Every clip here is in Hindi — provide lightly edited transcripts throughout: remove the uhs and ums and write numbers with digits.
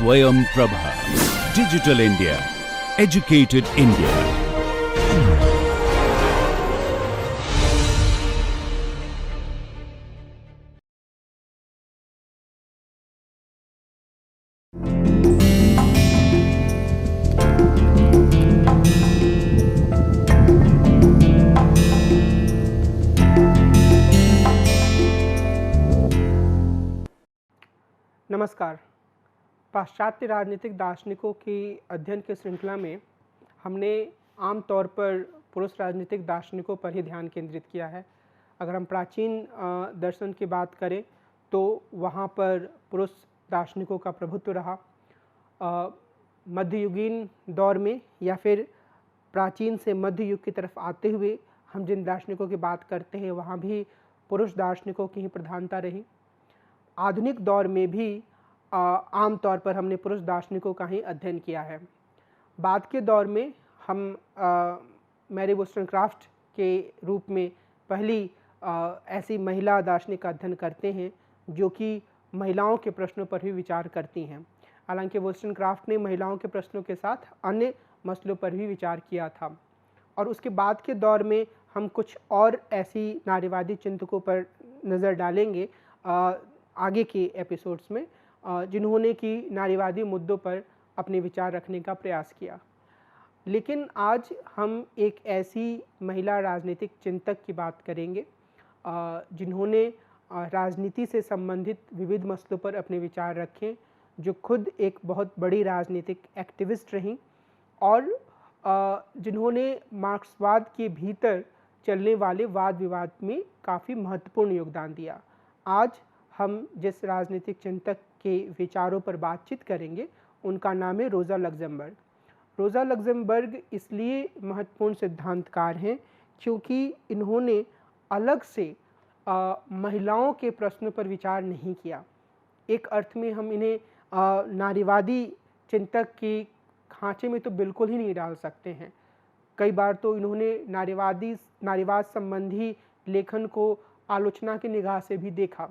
Swayam Prabha. Digital India. Educated India. नमस्कार। पाश्चात्य राजनीतिक दार्शनिकों की अध्ययन की श्रृंखला में हमने आम तौर पर पुरुष राजनीतिक दार्शनिकों पर ही ध्यान केंद्रित किया है। अगर हम प्राचीन दर्शन की बात करें तो वहाँ पर पुरुष दार्शनिकों का प्रभुत्व रहा। मध्ययुगीन दौर में या फिर प्राचीन से मध्य युग की तरफ आते हुए हम जिन दार्शनिकों की बात करते हैं वहाँ भी पुरुष दार्शनिकों की ही प्रधानता रही। आधुनिक दौर में भी आम तौर पर हमने पुरुष दार्शनिकों का ही अध्ययन किया है। बाद के दौर में हम मैरी वोllstonecraft के रूप में पहली ऐसी महिला दार्शनिक का अध्ययन करते हैं जो कि महिलाओं के प्रश्नों पर भी विचार करती हैं। हालांकि वोllstonecraft ने महिलाओं के प्रश्नों के साथ अन्य मसलों पर भी विचार किया था। और उसके बाद के दौर में हम कुछ और ऐसी नारीवादी चिंतकों पर नज़र डालेंगे आगे के एपिसोड्स में, जिन्होंने कि नारीवादी मुद्दों पर अपने विचार रखने का प्रयास किया। लेकिन आज हम एक ऐसी महिला राजनीतिक चिंतक की बात करेंगे जिन्होंने राजनीति से संबंधित विविध मसलों पर अपने विचार रखे, जो खुद एक बहुत बड़ी राजनीतिक एक्टिविस्ट रहीं और जिन्होंने मार्क्सवाद के भीतर चलने वाले वाद विवाद में काफ़ी महत्वपूर्ण योगदान दिया। आज हम जिस राजनीतिक चिंतक के विचारों पर बातचीत करेंगे उनका नाम है रोज़ा लक्ज़मबर्ग। रोज़ा लक्ज़मबर्ग इसलिए महत्वपूर्ण सिद्धांतकार हैं क्योंकि इन्होंने अलग से महिलाओं के प्रश्नों पर विचार नहीं किया। एक अर्थ में हम इन्हें नारीवादी चिंतक के खांचे में तो बिल्कुल ही नहीं डाल सकते हैं। कई बार तो इन्होंने नारीवाद संबंधी लेखन को आलोचना की निगाह से भी देखा।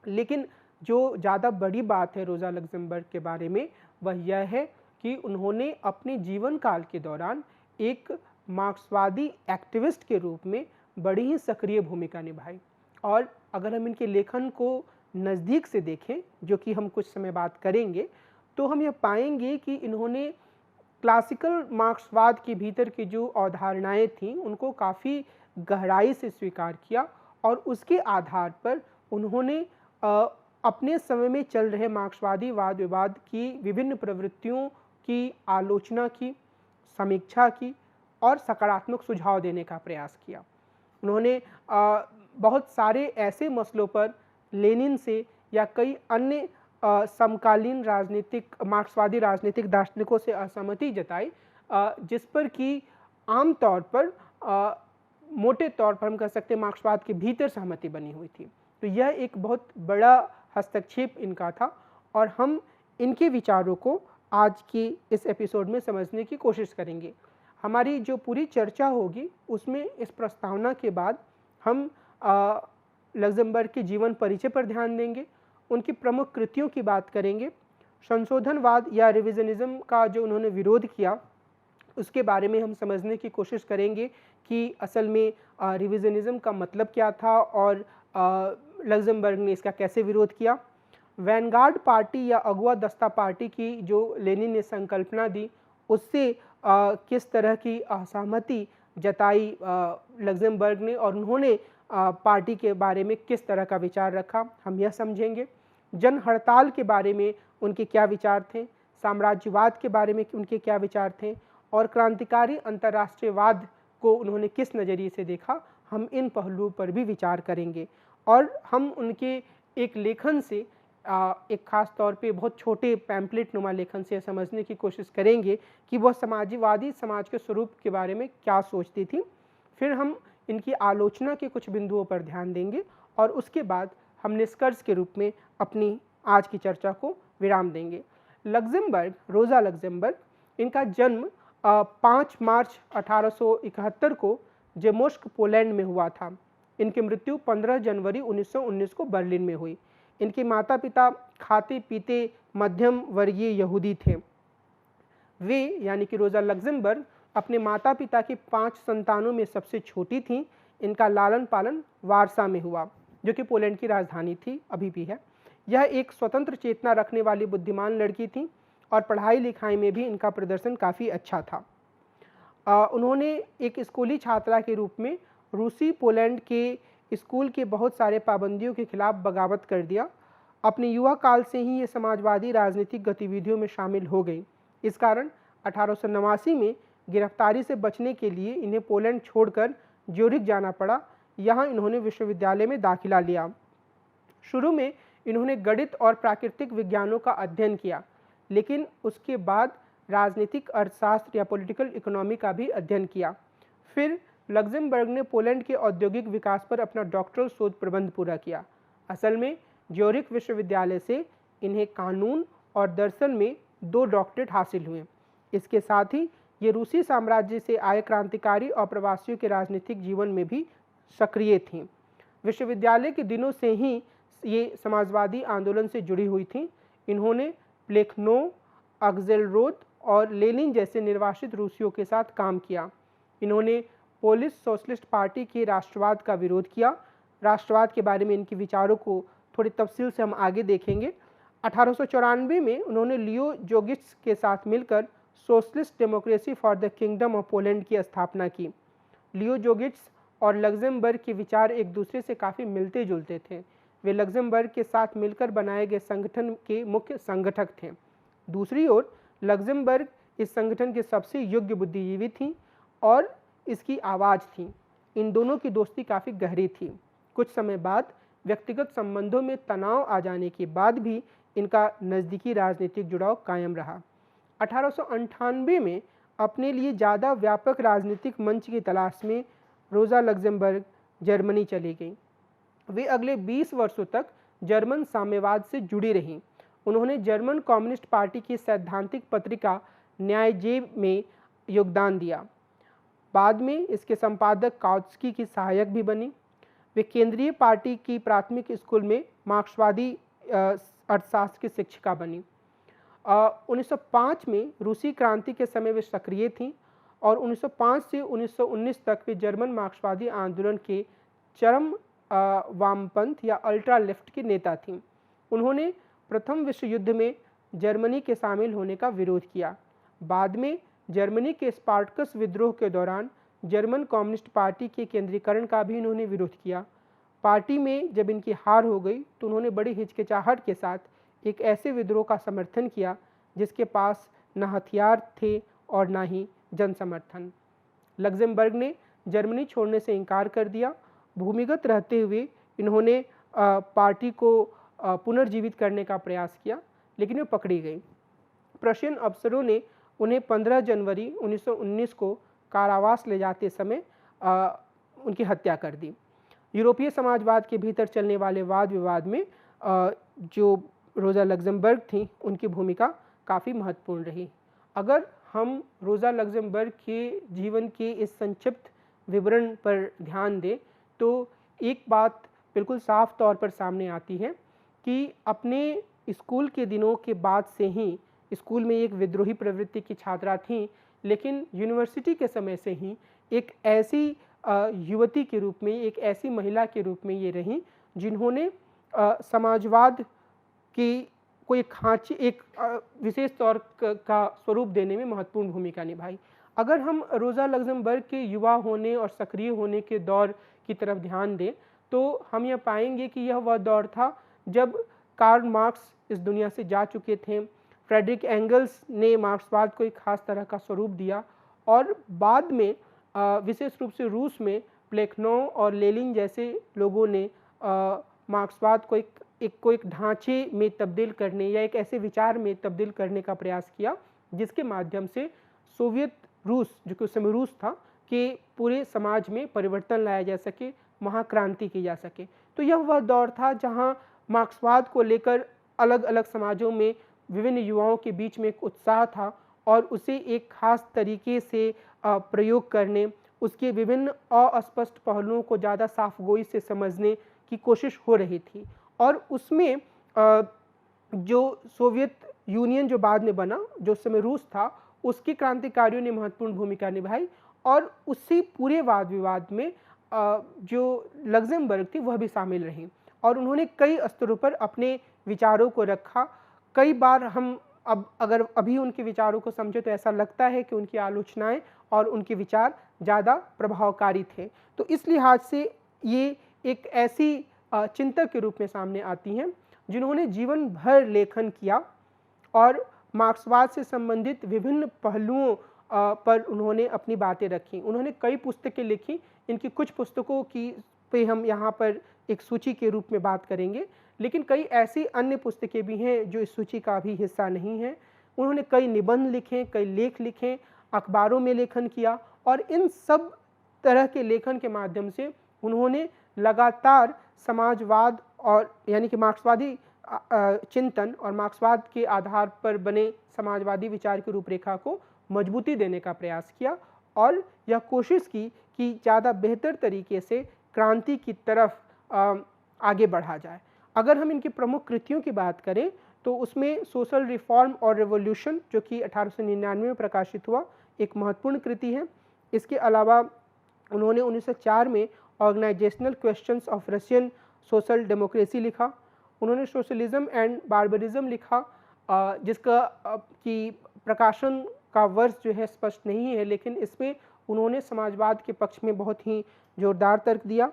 लेकिन जो ज़्यादा बड़ी बात है रोज़ा लक्ज़मबर्ग के बारे में वह यह है कि उन्होंने अपने जीवन काल के दौरान एक मार्क्सवादी एक्टिविस्ट के रूप में बड़ी ही सक्रिय भूमिका निभाई। और अगर हम इनके लेखन को नज़दीक से देखें, जो कि हम कुछ समय बाद करेंगे, तो हम यह पाएंगे कि इन्होंने क्लासिकल मार्क्सवाद के भीतर की जो अवधारणाएँ थीं उनको काफ़ी गहराई से स्वीकार किया और उसके आधार पर उन्होंने अपने समय में चल रहे मार्क्सवादी वाद विवाद की विभिन्न प्रवृत्तियों की आलोचना की, समीक्षा की और सकारात्मक सुझाव देने का प्रयास किया। उन्होंने बहुत सारे ऐसे मसलों पर लेनिन से या कई अन्य समकालीन मार्क्सवादी राजनीतिक दार्शनिकों से असहमति जताई, जिस पर कि आम तौर पर मोटे तौर पर हम कह सकते हैं मार्क्सवाद के भीतर सहमति बनी हुई थी। तो यह एक बहुत बड़ा हस्तक्षेप इनका था और हम इनके विचारों को आज की इस एपिसोड में समझने की कोशिश करेंगे। हमारी जो पूरी चर्चा होगी उसमें इस प्रस्तावना के बाद हम लक्ज़मबर्ग के जीवन परिचय पर ध्यान देंगे, उनकी प्रमुख कृतियों की बात करेंगे, संशोधनवाद या रिविजनिज्म का जो उन्होंने विरोध किया उसके बारे में हम समझने की कोशिश करेंगे कि असल में रिविजनिज्म का मतलब क्या था और लक्ज़मबर्ग ने इसका कैसे विरोध किया। वैनगार्ड पार्टी या अगुआ दस्ता पार्टी की जो लेनिन ने संकल्पना दी उससे किस तरह की असहमति जताई लक्ज़मबर्ग ने और उन्होंने पार्टी के बारे में किस तरह का विचार रखा, हम यह समझेंगे। जन हड़ताल के बारे में उनके क्या विचार थे, साम्राज्यवाद के बारे में उनके क्या विचार थे और क्रांतिकारी अंतर्राष्ट्रीयवाद को उन्होंने किस नज़रिए से देखा, हम इन पहलुओं पर भी विचार करेंगे। और हम उनके एक लेखन से एक ख़ास तौर पे बहुत छोटे पैम्पलेट नुमा लेखन से समझने की कोशिश करेंगे कि वह समाजवादी समाज के स्वरूप के बारे में क्या सोचती थी। फिर हम इनकी आलोचना के कुछ बिंदुओं पर ध्यान देंगे और उसके बाद हम निष्कर्ष के रूप में अपनी आज की चर्चा को विराम देंगे। लक्ज़मबर्ग, रोज़ा लक्ज़मबर्ग, इनका जन्म 5 मार्च 1871 को जेमोस्क, पोलैंड में हुआ था। इनकी मृत्यु 15 जनवरी 1919 को बर्लिन में हुई। इनके माता पिता खाते पीते मध्यम वर्गीय यहूदी थे। वे यानी कि रोज़ा लक्ज़ेमबर्ग अपने माता पिता के 5 संतानों में सबसे छोटी थीं। इनका लालन पालन वारसा में हुआ, जो कि पोलैंड की राजधानी थी, अभी भी है। यह एक स्वतंत्र चेतना रखने वाली बुद्धिमान लड़की थी और पढ़ाई लिखाई में भी इनका प्रदर्शन काफ़ी अच्छा था। उन्होंने एक स्कूली छात्रा के रूप में रूसी पोलैंड के स्कूल के बहुत सारे पाबंदियों के खिलाफ बगावत कर दिया। अपने युवा काल से ही ये समाजवादी राजनीतिक गतिविधियों में शामिल हो गई। इस कारण 1889 में गिरफ्तारी से बचने के लिए इन्हें पोलैंड छोड़कर ज्यूरिख जाना पड़ा। यहाँ इन्होंने विश्वविद्यालय में दाखिला लिया। शुरू में इन्होंने गणित और प्राकृतिक विज्ञानों का अध्ययन किया, लेकिन उसके बाद राजनीतिक अर्थशास्त्र या पॉलिटिकल इकोनॉमी का भी अध्ययन किया। फिर लक्ज़ेमबर्ग ने पोलैंड के औद्योगिक विकास पर अपना डॉक्टरल शोध प्रबंध पूरा किया। असल में ज्यूरिख विश्वविद्यालय से इन्हें कानून और दर्शन में 2 डॉक्टरेट हासिल हुए। इसके साथ ही ये रूसी साम्राज्य से आए क्रांतिकारी और प्रवासियों के राजनीतिक जीवन में भी सक्रिय थीं। विश्वविद्यालय के दिनों से ही ये समाजवादी आंदोलन से जुड़ी हुई थीं। इन्होंने प्लेखनोव, अक्सेलरोद और लेनिन जैसे निर्वासित रूसियों के साथ काम किया। इन्होंने पोलिश सोशलिस्ट पार्टी के राष्ट्रवाद का विरोध किया। राष्ट्रवाद के बारे में इनके विचारों को थोड़ी तफसील से हम आगे देखेंगे। 1894 में उन्होंने लियो जोगिट्स के साथ मिलकर socialist democracy for the kingdom of Poland की स्थापना की। लियो जोगिट्स और लक्ज़ेमबर्ग के विचार एक दूसरे से काफ़ी मिलते जुलते थे। वे लक्ज़ेमबर्ग के साथ मिलकर बनाए गए संगठन के मुख्य संगठक थे। दूसरी ओर लक्ज़ेमबर्ग इस संगठन के सबसे योग्य बुद्धिजीवी थीं और इसकी आवाज़ थी। इन दोनों की दोस्ती काफ़ी गहरी थी। कुछ समय बाद व्यक्तिगत संबंधों में तनाव आ जाने के बाद भी इनका नज़दीकी राजनीतिक जुड़ाव कायम रहा। 1898 में अपने लिए ज़्यादा व्यापक राजनीतिक मंच की तलाश में रोज़ा लक्ज़ेमबर्ग जर्मनी चली गई। वे अगले 20 वर्षों तक जर्मन साम्यवाद से जुड़ी रहीं। उन्होंने जर्मन कम्युनिस्ट पार्टी की सैद्धांतिक पत्रिका न्यायजेब में योगदान दिया। बाद में इसके संपादक काउत्स्की की सहायक भी बनी। वे केंद्रीय पार्टी की प्राथमिक स्कूल में मार्क्सवादी अर्थशास्त्र की शिक्षिका बनी। 1905 में रूसी क्रांति के समय वे सक्रिय थीं और 1905 से 1919 तक वे जर्मन मार्क्सवादी आंदोलन के चरम वामपंथ या अल्ट्रा लेफ्ट की नेता थीं। उन्होंने प्रथम विश्व युद्ध में जर्मनी के शामिल होने का विरोध किया। बाद में जर्मनी के स्पार्टकस विद्रोह के दौरान जर्मन कम्युनिस्ट पार्टी के केंद्रीकरण का भी इन्होंने विरोध किया। पार्टी में जब इनकी हार हो गई तो उन्होंने बड़ी हिचकिचाहट के साथ एक ऐसे विद्रोह का समर्थन किया जिसके पास न हथियार थे और न ही जन समर्थन। लक्ज़ेमबर्ग ने जर्मनी छोड़ने से इनकार कर दिया। भूमिगत रहते हुए इन्होंने पार्टी को पुनर्जीवित करने का प्रयास किया, लेकिन वे पकड़ी गई। प्रशियन अफसरों ने उन्हें 15 जनवरी 1919 को कारावास ले जाते समय उनकी हत्या कर दी। यूरोपीय समाजवाद के भीतर चलने वाले वाद विवाद में जो रोज़ा लक्ज़ेमबर्ग थी उनकी भूमिका काफ़ी महत्वपूर्ण रही। अगर हम रोज़ा लक्ज़ेमबर्ग के जीवन के इस संक्षिप्त विवरण पर ध्यान दें तो एक बात बिल्कुल साफ तौर पर सामने आती है कि अपने स्कूल के दिनों के बाद से ही स्कूल में एक विद्रोही प्रवृत्ति की छात्रा थीं, लेकिन यूनिवर्सिटी के समय से ही एक ऐसी युवती के रूप में, एक ऐसी महिला के रूप में ये रहीं जिन्होंने समाजवाद की कोई खांची, एक विशेष तौर का स्वरूप देने में महत्वपूर्ण भूमिका निभाई। अगर हम रोज़ा लक्ज़ेमबर्ग के युवा होने और सक्रिय होने के दौर की तरफ ध्यान दें तो हम यह पाएंगे कि यह वह दौर था जब कार्ल मार्क्स इस दुनिया से जा चुके थे। फ्रेडरिक एंगल्स ने मार्क्सवाद को एक खास तरह का स्वरूप दिया और बाद में विशेष रूप से रूस में प्लेखनोव और लेनिन जैसे लोगों ने मार्क्सवाद को एक ढांचे में तब्दील करने या एक ऐसे विचार में तब्दील करने का प्रयास किया जिसके माध्यम से सोवियत रूस, जो कि उस समय रूस था, के पूरे समाज में परिवर्तन लाया जा सके, महाक्रांति की जा सके। तो यह वह दौर था जहां मार्क्सवाद को लेकर अलग अलग समाजों में विभिन्न युवाओं के बीच में एक उत्साह था और उसे एक खास तरीके से प्रयोग करने, उसके विभिन्न अस्पष्ट पहलुओं को ज़्यादा साफगोई से समझने की कोशिश हो रही थी और उसमें जो सोवियत यूनियन जो बाद में बना, जो उस समय रूस था, उसके क्रांतिकारियों ने महत्वपूर्ण भूमिका निभाई और उसी पूरे वाद विवाद में जो लग्जमबर्ग थी वह भी शामिल रहीं और उन्होंने कई स्तरों पर अपने विचारों को रखा। कई बार हम अब अगर अभी उनके विचारों को समझे तो ऐसा लगता है कि उनकी आलोचनाएं और उनके विचार ज़्यादा प्रभावकारी थे। तो इस लिहाज से ये एक ऐसी चिंतक के रूप में सामने आती हैं जिन्होंने जीवन भर लेखन किया और मार्क्सवाद से संबंधित विभिन्न पहलुओं पर उन्होंने अपनी बातें रखी। उन्होंने कई पुस्तकें लिखी। इनकी कुछ पुस्तकों की पे हम यहाँ पर एक सूची के रूप में बात करेंगे, लेकिन कई ऐसी अन्य पुस्तकें भी हैं जो इस सूची का भी हिस्सा नहीं हैं। उन्होंने कई निबंध लिखे, कई लेख लिखे, अखबारों में लेखन किया और इन सब तरह के लेखन के माध्यम से उन्होंने लगातार समाजवाद और यानी कि मार्क्सवादी चिंतन और मार्क्सवाद के आधार पर बने समाजवादी विचार की रूपरेखा को मजबूती देने का प्रयास किया और यह कोशिश की कि ज़्यादा बेहतर तरीके से क्रांति की तरफ आगे बढ़ा जाए। अगर हम इनकी प्रमुख कृतियों की बात करें तो उसमें सोशल रिफॉर्म और रेवोल्यूशन जो कि 1899 में प्रकाशित हुआ एक महत्वपूर्ण कृति है। इसके अलावा उन्होंने 1904 में organisational questions of Russian social democracy लिखा। उन्होंने सोशलिज्म एंड बार्बरिज्म लिखा जिसका कि प्रकाशन का वर्ष जो है स्पष्ट नहीं है, लेकिन इसमें उन्होंने समाजवाद के पक्ष में बहुत ही जोरदार तर्क दिया।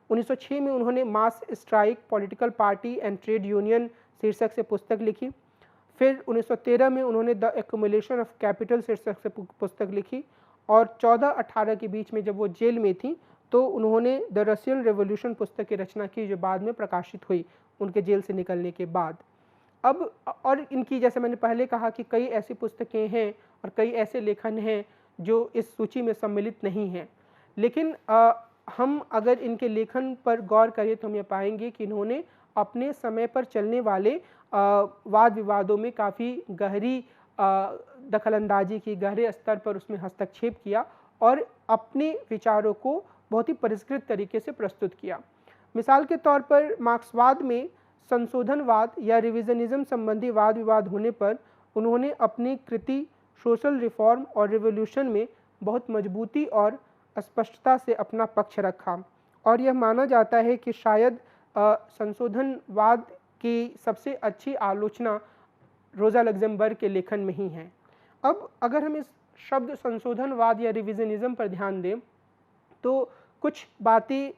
1906 में उन्होंने mass strike, political party and trade union शीर्षक से पुस्तक लिखी। फिर 1913 में उन्होंने द एक्युमुलेशन ऑफ कैपिटल शीर्षक से पुस्तक लिखी और 14-18 के बीच में जब वो जेल में थी तो उन्होंने द रशियन रेवोल्यूशन पुस्तक की रचना की जो बाद में प्रकाशित हुई उनके जेल से निकलने के बाद। अब और इनकी जैसे मैंने पहले कहा कि कई ऐसी पुस्तकें हैं और कई ऐसे लेखन हैं जो इस सूची में सम्मिलित नहीं हैं, लेकिन हम अगर इनके लेखन पर गौर करें तो हम ये पाएंगे कि इन्होंने अपने समय पर चलने वाले वाद विवादों में काफ़ी गहरी दखलंदाजी की, गहरे स्तर पर उसमें हस्तक्षेप किया और अपने विचारों को बहुत ही परिष्कृत तरीके से प्रस्तुत किया। मिसाल के तौर पर मार्क्सवाद में संशोधनवाद या रिविजनिज्म संबंधी वाद विवाद होने पर उन्होंने अपनी कृति सोशल रिफॉर्म और रिवोल्यूशन में बहुत मजबूती और स्पष्टता से अपना पक्ष रखा और यह माना जाता है कि शायद संशोधनवाद की सबसे अच्छी आलोचना रोज़ा लग्जमबर्ग के लेखन में ही है। अब अगर हम इस शब्द संशोधनवाद या रिविजनिज्म पर ध्यान दें तो कुछ बातें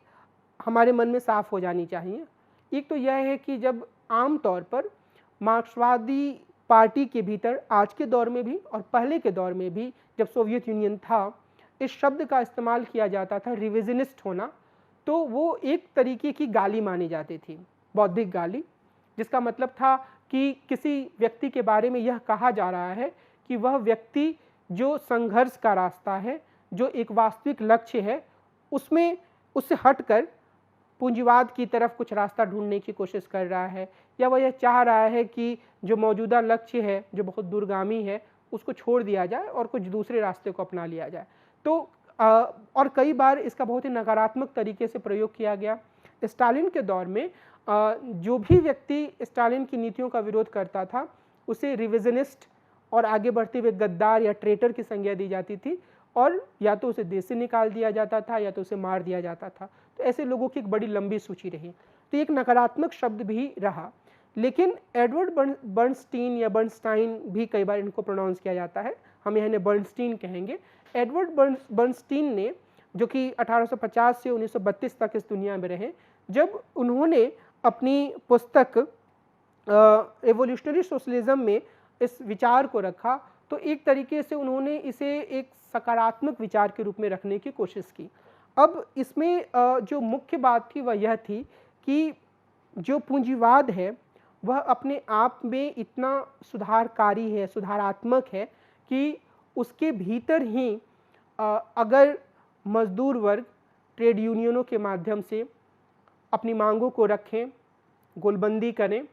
हमारे मन में साफ हो जानी चाहिए। एक तो यह है कि जब आम तौर पर मार्क्सवादी पार्टी के भीतर आज के दौर में भी और पहले के दौर में भी जब सोवियत यूनियन था, इस शब्द का इस्तेमाल किया जाता था रिविजनिस्ट होना, तो वो एक तरीके की गाली मानी जाती थी, बौद्धिक गाली, जिसका मतलब था कि किसी व्यक्ति के बारे में यह कहा जा रहा है कि वह व्यक्ति जो संघर्ष का रास्ता है, जो एक वास्तविक लक्ष्य है, उसमें उससे हटकर पूंजीवाद की तरफ कुछ रास्ता ढूंढने की कोशिश कर रहा है, या वह यह चाह रहा है कि जो मौजूदा लक्ष्य है जो बहुत दूरगामी है उसको छोड़ दिया जाए और कुछ दूसरे रास्ते को अपना लिया जाए। तो और कई बार इसका बहुत ही नकारात्मक तरीके से प्रयोग किया गया। स्टालिन के दौर में जो भी व्यक्ति स्टालिन की नीतियों का विरोध करता था उसे रिविजनिस्ट और आगे बढ़ते हुए गद्दार या ट्रेटर की संज्ञा दी जाती थी और या तो उसे देश से निकाल दिया जाता था या तो उसे मार दिया जाता था। तो ऐसे लोगों की एक बड़ी लंबी सूची रही, तो एक नकारात्मक शब्द भी रहा। लेकिन एडवर्ड बर्नस्टीन या बर्नस्टाइन भी कई बार इनको प्रोनाउंस किया जाता है, हम इन्हें बर्नस्टीन कहेंगे। एडवर्ड बर्नस्टीन ने, जो कि 1850 से 1932 तक इस दुनिया में रहे, जब उन्होंने अपनी पुस्तक रेवोल्यूशनरी सोशलिज्म में इस विचार को रखा तो एक तरीके से उन्होंने इसे एक सकारात्मक विचार के रूप में रखने की कोशिश की। अब इसमें जो मुख्य बात थी वह यह थी कि जो पूंजीवाद है वह अपने आप में इतना सुधारकारी है, सुधारात्मक है कि उसके भीतर ही अगर मजदूर वर्ग ट्रेड यूनियनों के माध्यम से अपनी मांगों को रखें, गोलबंदी करें,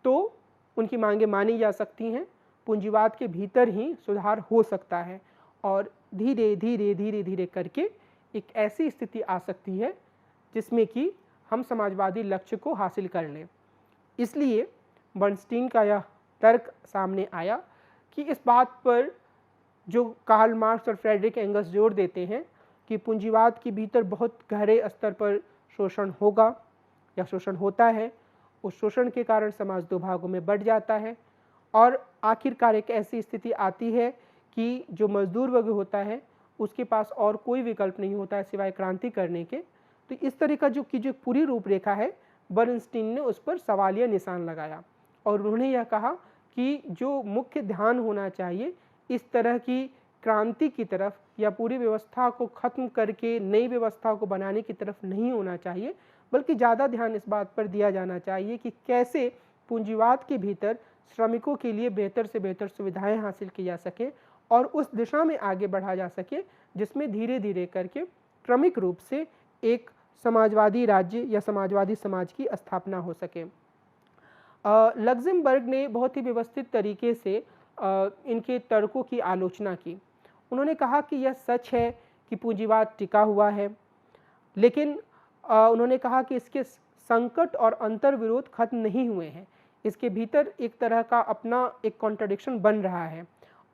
तो उनकी मांगें मानी जा सकती हैं। पूंजीवाद के भीतर ही सुधार हो सकता है और धीरे धीरे धीरे धीरे करके एक ऐसी स्थिति आ सकती है जिसमें कि हम समाजवादी लक्ष्य को हासिल कर लें। इसलिए बर्नस्टीन का यह तर्क सामने आया कि इस बात पर जो कार्ल मार्क्स और फ्रेडरिक एंगल्स जोर देते हैं कि पूंजीवाद के भीतर बहुत गहरे स्तर पर शोषण होगा या शोषण होता है, उस शोषण के कारण समाज दो भागों में बंट जाता है और आखिरकार एक ऐसी स्थिति आती है कि जो मजदूर वर्ग होता है उसके पास और कोई विकल्प नहीं होता है सिवाय क्रांति करने के। तो इस तरह का जो पूरी रूपरेखा है, बर्नस्टीन ने उस पर सवालिया निशान लगाया और उन्होंने यह कहा कि जो मुख्य ध्यान होना चाहिए इस तरह की क्रांति की तरफ या पूरी व्यवस्था को खत्म करके नई व्यवस्था को बनाने की तरफ नहीं होना चाहिए, बल्कि ज़्यादा ध्यान इस बात पर दिया जाना चाहिए कि कैसे पूंजीवाद के भीतर श्रमिकों के लिए बेहतर से बेहतर सुविधाएं हासिल की जा सके और उस दिशा में आगे बढ़ा जा सके जिसमें धीरे धीरे करके क्रमिक रूप से एक समाजवादी राज्य या समाजवादी समाज की स्थापना हो सके। लक्ज़मबर्ग ने बहुत ही व्यवस्थित तरीके से इनके तर्कों की आलोचना की। उन्होंने कहा कि यह सच है कि पूंजीवाद टिका हुआ है, लेकिन उन्होंने कहा कि इसके संकट और अंतर्विरोध खत्म नहीं हुए हैं, इसके भीतर एक तरह का अपना एक कॉन्ट्रडिक्शन बन रहा है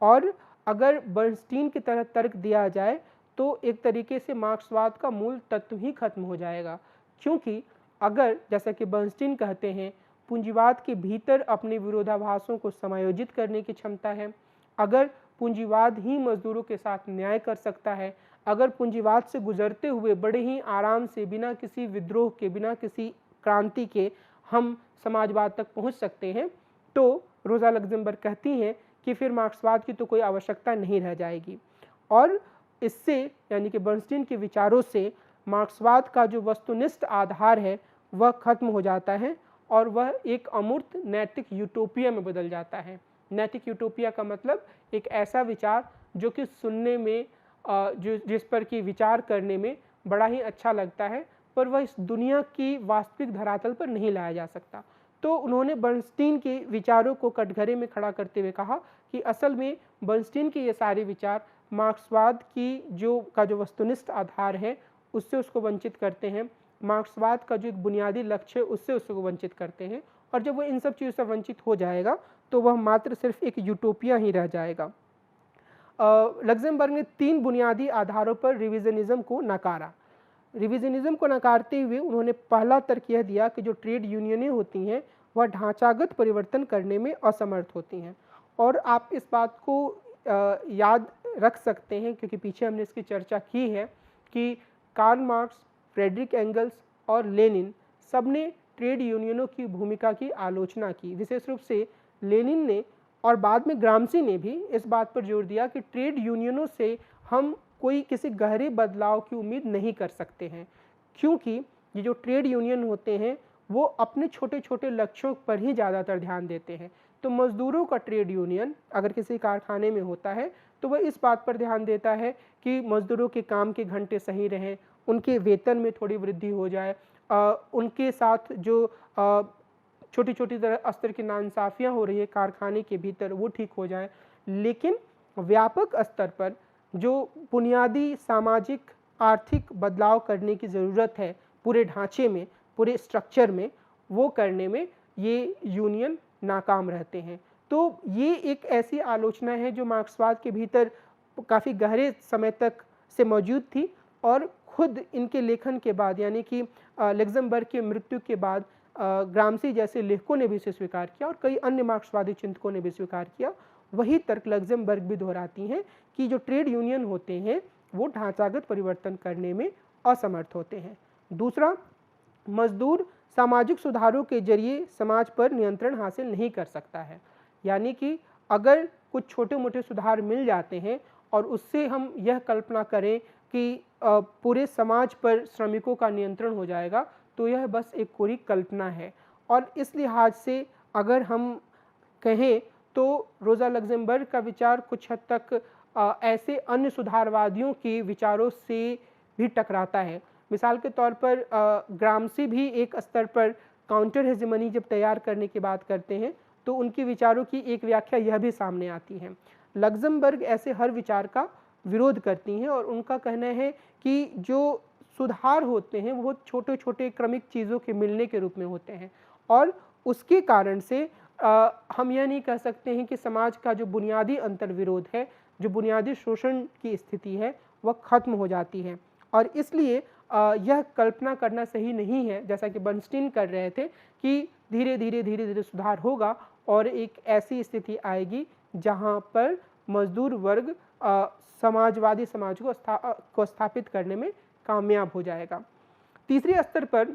और अगर बर्नस्टीन की तरह तर्क दिया जाए तो एक तरीके से मार्क्सवाद का मूल तत्व ही खत्म हो जाएगा, क्योंकि अगर जैसा कि बर्नस्टीन कहते हैं पूंजीवाद के भीतर अपने विरोधाभासों को समायोजित करने की क्षमता है, अगर पूंजीवाद ही मजदूरों के साथ न्याय कर सकता है, अगर पूंजीवाद से गुजरते हुए बड़े ही आराम से बिना किसी विद्रोह के बिना किसी क्रांति के हम समाजवाद तक पहुंच सकते हैं, तो रोज़ा लक्ज़मबर्ग कहती हैं कि फिर मार्क्सवाद की तो कोई आवश्यकता नहीं रह जाएगी। और इससे यानी कि बर्नस्टीन के विचारों से मार्क्सवाद का जो वस्तुनिष्ठ आधार है वह खत्म हो जाता है और वह एक अमूर्त नैतिक यूटोपिया में बदल जाता है। नैतिक यूटोपिया का मतलब एक ऐसा विचार जो कि सुनने में जिस पर कि विचार करने में बड़ा ही अच्छा लगता है, पर वह इस दुनिया की वास्तविक धरातल पर नहीं लाया जा सकता। तो उन्होंने बर्नस्टीन के विचारों को कटघरे में खड़ा करते हुए कहा कि असल में बर्नस्टीन के ये सारे विचार मार्क्सवाद की जो वस्तुनिष्ठ आधार है उससे उसको वंचित करते हैं, मार्क्सवाद का जो एक बुनियादी लक्ष्य है उससे उसको वंचित करते हैं, और जब वह इन सब चीज़ों से वंचित हो जाएगा तो वह मात्र सिर्फ एक यूटोपिया ही रह जाएगा। लक्ज़मबर्ग ने 3 बुनियादी आधारों पर रिविजनिज्म को नकारा। रिविजनिज्म को नकारते हुए उन्होंने पहला तर्क यह दिया कि जो ट्रेड यूनियनें होती हैं वह ढांचागत परिवर्तन करने में असमर्थ होती हैं, और आप इस बात को याद रख सकते हैं क्योंकि पीछे हमने इसकी चर्चा की है कि कार्ल मार्क्स, फ्रेडरिक एंगल्स और लेनिन सबने ट्रेड यूनियनों की भूमिका की आलोचना की। विशेष रूप से लेनिन ने और बाद में ग्राम्सी ने भी इस बात पर जोर दिया कि ट्रेड यूनियनों से हम कोई किसी गहरे बदलाव की उम्मीद नहीं कर सकते हैं, क्योंकि ये जो ट्रेड यूनियन होते हैं वो अपने छोटे छोटे लक्ष्यों पर ही ज़्यादातर ध्यान देते हैं। तो मज़दूरों का ट्रेड यूनियन अगर किसी कारखाने में होता है तो वह इस बात पर ध्यान देता है कि मज़दूरों के काम के घंटे सही रहें, उनके वेतन में थोड़ी वृद्धि हो जाए, उनके साथ जो छोटी छोटी स्तर की नाइंसाफ़ियाँ हो रही है कारखाने के भीतर वो ठीक हो जाए। लेकिन व्यापक स्तर पर जो बुनियादी सामाजिक आर्थिक बदलाव करने की ज़रूरत है पूरे ढांचे में, पूरे स्ट्रक्चर में, वो करने में ये यूनियन नाकाम रहते हैं। तो ये एक ऐसी आलोचना है जो मार्क्सवाद के भीतर काफ़ी गहरे समय तक से मौजूद थी और खुद इनके लेखन के बाद यानी कि लक्ज़मबर्ग की मृत्यु के बाद ग्राम्सी जैसे लेखकों ने भी इसे स्वीकार किया और कई अन्य मार्क्सवादी चिंतकों ने भी स्वीकार किया। वही तर्क लक्ज़मबर्ग भी दोहराती हैं कि जो ट्रेड यूनियन होते हैं वो ढांचागत परिवर्तन करने में असमर्थ होते हैं। दूसरा, मजदूर सामाजिक सुधारों के जरिए समाज पर नियंत्रण हासिल नहीं कर सकता है, यानी कि अगर कुछ छोटे मोटे सुधार मिल जाते हैं और उससे हम यह कल्पना करें कि पूरे समाज पर श्रमिकों का नियंत्रण हो जाएगा तो यह बस एक कोरी कल्पना है। और इस लिहाज से अगर हम कहें तो रोज़ा लक्ज़मबर्ग का विचार कुछ हद तक ऐसे अन्य सुधारवादियों के विचारों से भी टकराता है। मिसाल के तौर पर ग्राम्सी भी एक स्तर पर काउंटर हेजेमनी जब तैयार करने की बात करते हैं तो उनके विचारों की एक व्याख्या यह भी सामने आती है। लक्ज़मबर्ग ऐसे हर विचार का विरोध करती हैं और उनका कहना है कि जो सुधार होते हैं वो छोटे छोटे क्रमिक चीज़ों के मिलने के रूप में होते हैं और उसके कारण से हम यह नहीं कह सकते हैं कि समाज का जो बुनियादी अंतर्विरोध है, जो बुनियादी शोषण की स्थिति है, वह खत्म हो जाती है। और इसलिए यह कल्पना करना सही नहीं है, जैसा कि बर्नस्टीन कर रहे थे, कि धीरे-धीरे सुधार होगा और एक ऐसी स्थिति आएगी जहाँ पर मजदूर वर्ग समाजवादी समाज को स्थापित करने में कामयाब हो जाएगा। तीसरे स्तर पर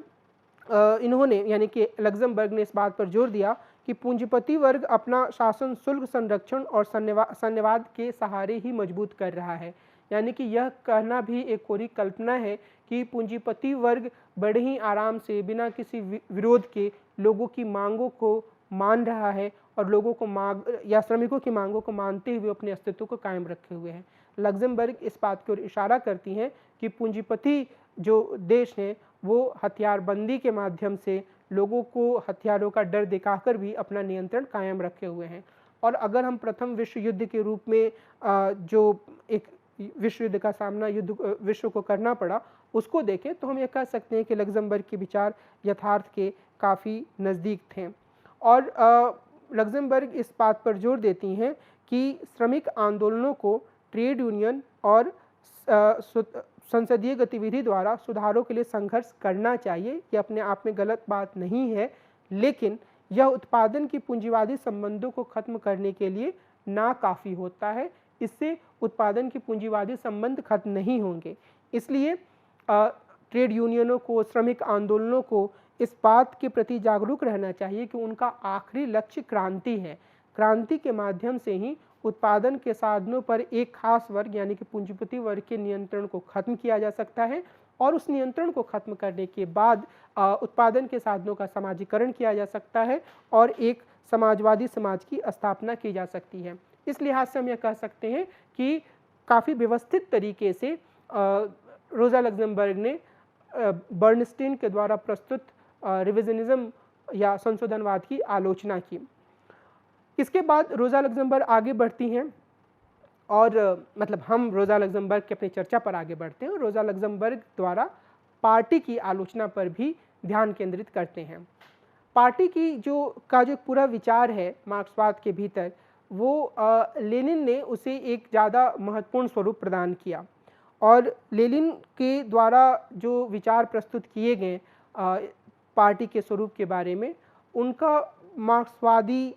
इन्होंने यानी कि लक्ज़मबर्ग ने इस बात पर जोर दिया कि पूंजीपति वर्ग अपना शासन शुल्क संरक्षण और साम्यवाद के सहारे ही मजबूत कर रहा है। यानी कि यह कहना भी एक कोरी कल्पना है कि पूंजीपति वर्ग बड़े ही आराम से बिना किसी विरोध के लोगों की मांगों को मान रहा है और लोगों को मांग या श्रमिकों की मांगों को मानते हुए अपने अस्तित्व को कायम रखे हुए हैं। लक्ज़मबर्ग इस बात की ओर इशारा करती हैं कि पूंजीपति जो देश हैं वो हथियारबंदी के माध्यम से लोगों को हथियारों का डर दिखाकर भी अपना नियंत्रण कायम रखे हुए हैं। और अगर हम प्रथम विश्व युद्ध के रूप में जो एक विश्व युद्ध का सामना विश्व को करना पड़ा, उसको देखें तो हम ये कह सकते हैं कि लक्ज़मबर्ग के विचार यथार्थ के काफ़ी नज़दीक थे। और लक्ज़मबर्ग इस बात पर जोर देती हैं कि श्रमिक आंदोलनों को ट्रेड यूनियन और संसदीय गतिविधि द्वारा सुधारों के लिए संघर्ष करना चाहिए। ये अपने आप में गलत बात नहीं है, लेकिन यह उत्पादन की पूंजीवादी संबंधों को खत्म करने के लिए नाकाफ़ी होता है। इससे उत्पादन की पूंजीवादी संबंध खत्म नहीं होंगे। इसलिए ट्रेड यूनियनों को, श्रमिक आंदोलनों को इस बात के प्रति जागरूक रहना चाहिए कि उनका आखिरी लक्ष्य क्रांति है। क्रांति के माध्यम से ही उत्पादन के साधनों पर एक खास वर्ग यानी कि पूंजीपति वर्ग के नियंत्रण को खत्म किया जा सकता है और उस नियंत्रण को खत्म करने के बाद उत्पादन के साधनों का समाजीकरण किया जा सकता है और एक समाजवादी समाज की स्थापना की जा सकती है। इस लिहाज से हम यह कह सकते हैं कि काफ़ी व्यवस्थित तरीके से रोज़ा लक्ज़मबर्ग ने बर्नस्टीन के द्वारा प्रस्तुत रिविजनिज्म या संशोधनवाद की आलोचना की। इसके बाद रोज़ा लक्ज़मबर्ग आगे बढ़ती हैं और मतलब हम रोज़ा लक्ज़मबर्ग की अपनी चर्चा पर आगे बढ़ते हैं और रोज़ा लक्ज़मबर्ग द्वारा पार्टी की आलोचना पर भी ध्यान केंद्रित करते हैं। पार्टी की जो पूरा विचार है मार्क्सवाद के भीतर, वो लेनिन ने उसे एक ज़्यादा महत्वपूर्ण स्वरूप प्रदान किया और लेनिन के द्वारा जो विचार प्रस्तुत किए गए पार्टी के स्वरूप के बारे में, उनका मार्क्सवादी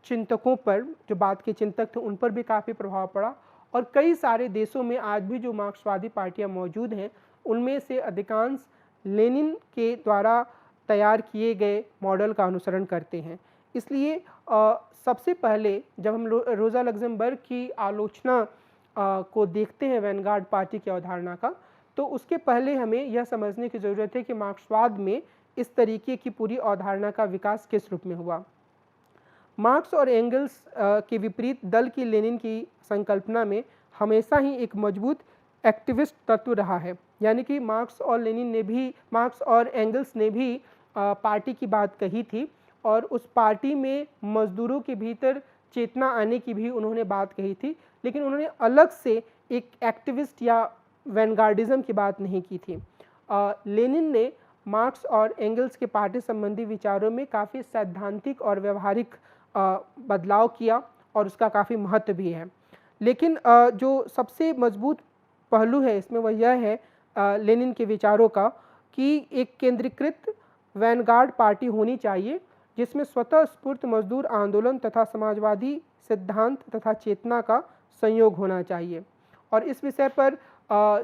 चिंतकों पर, जो बाद के चिंतक थे, उन पर भी काफ़ी प्रभाव पड़ा और कई सारे देशों में आज भी जो मार्क्सवादी पार्टियां मौजूद हैं, उनमें से अधिकांश लेनिन के द्वारा तैयार किए गए मॉडल का अनुसरण करते हैं। इसलिए सबसे पहले जब हम रोज़ा लक्ज़मबर्ग की आलोचना को देखते हैं वैनगार्ड पार्टी की अवधारणा का, तो उसके पहले हमें यह समझने की ज़रूरत है कि मार्क्सवाद में इस तरीके की पूरी अवधारणा का विकास किस रूप में हुआ। मार्क्स और एंगल्स के विपरीत दल की लेनिन की संकल्पना में हमेशा ही एक मजबूत एक्टिविस्ट तत्व रहा है। यानी कि मार्क्स और एंगल्स ने भी पार्टी की बात कही थी और उस पार्टी में मजदूरों के भीतर चेतना आने की भी उन्होंने बात कही थी, लेकिन उन्होंने अलग से एक एक्टिविस्ट या वैनगार्डिज्म की बात नहीं की थी। लेनिन ने मार्क्स और एंगल्स के पार्टी संबंधी विचारों में काफ़ी सैद्धांतिक और व्यवहारिक बदलाव किया और उसका काफ़ी महत्व भी है। लेकिन जो सबसे मजबूत पहलू है इसमें वह यह है लेनिन के विचारों का कि एक केंद्रीकृत वैनगार्ड पार्टी होनी चाहिए जिसमें स्वतः स्फूर्त मजदूर आंदोलन तथा समाजवादी सिद्धांत तथा चेतना का संयोग होना चाहिए। और इस विषय पर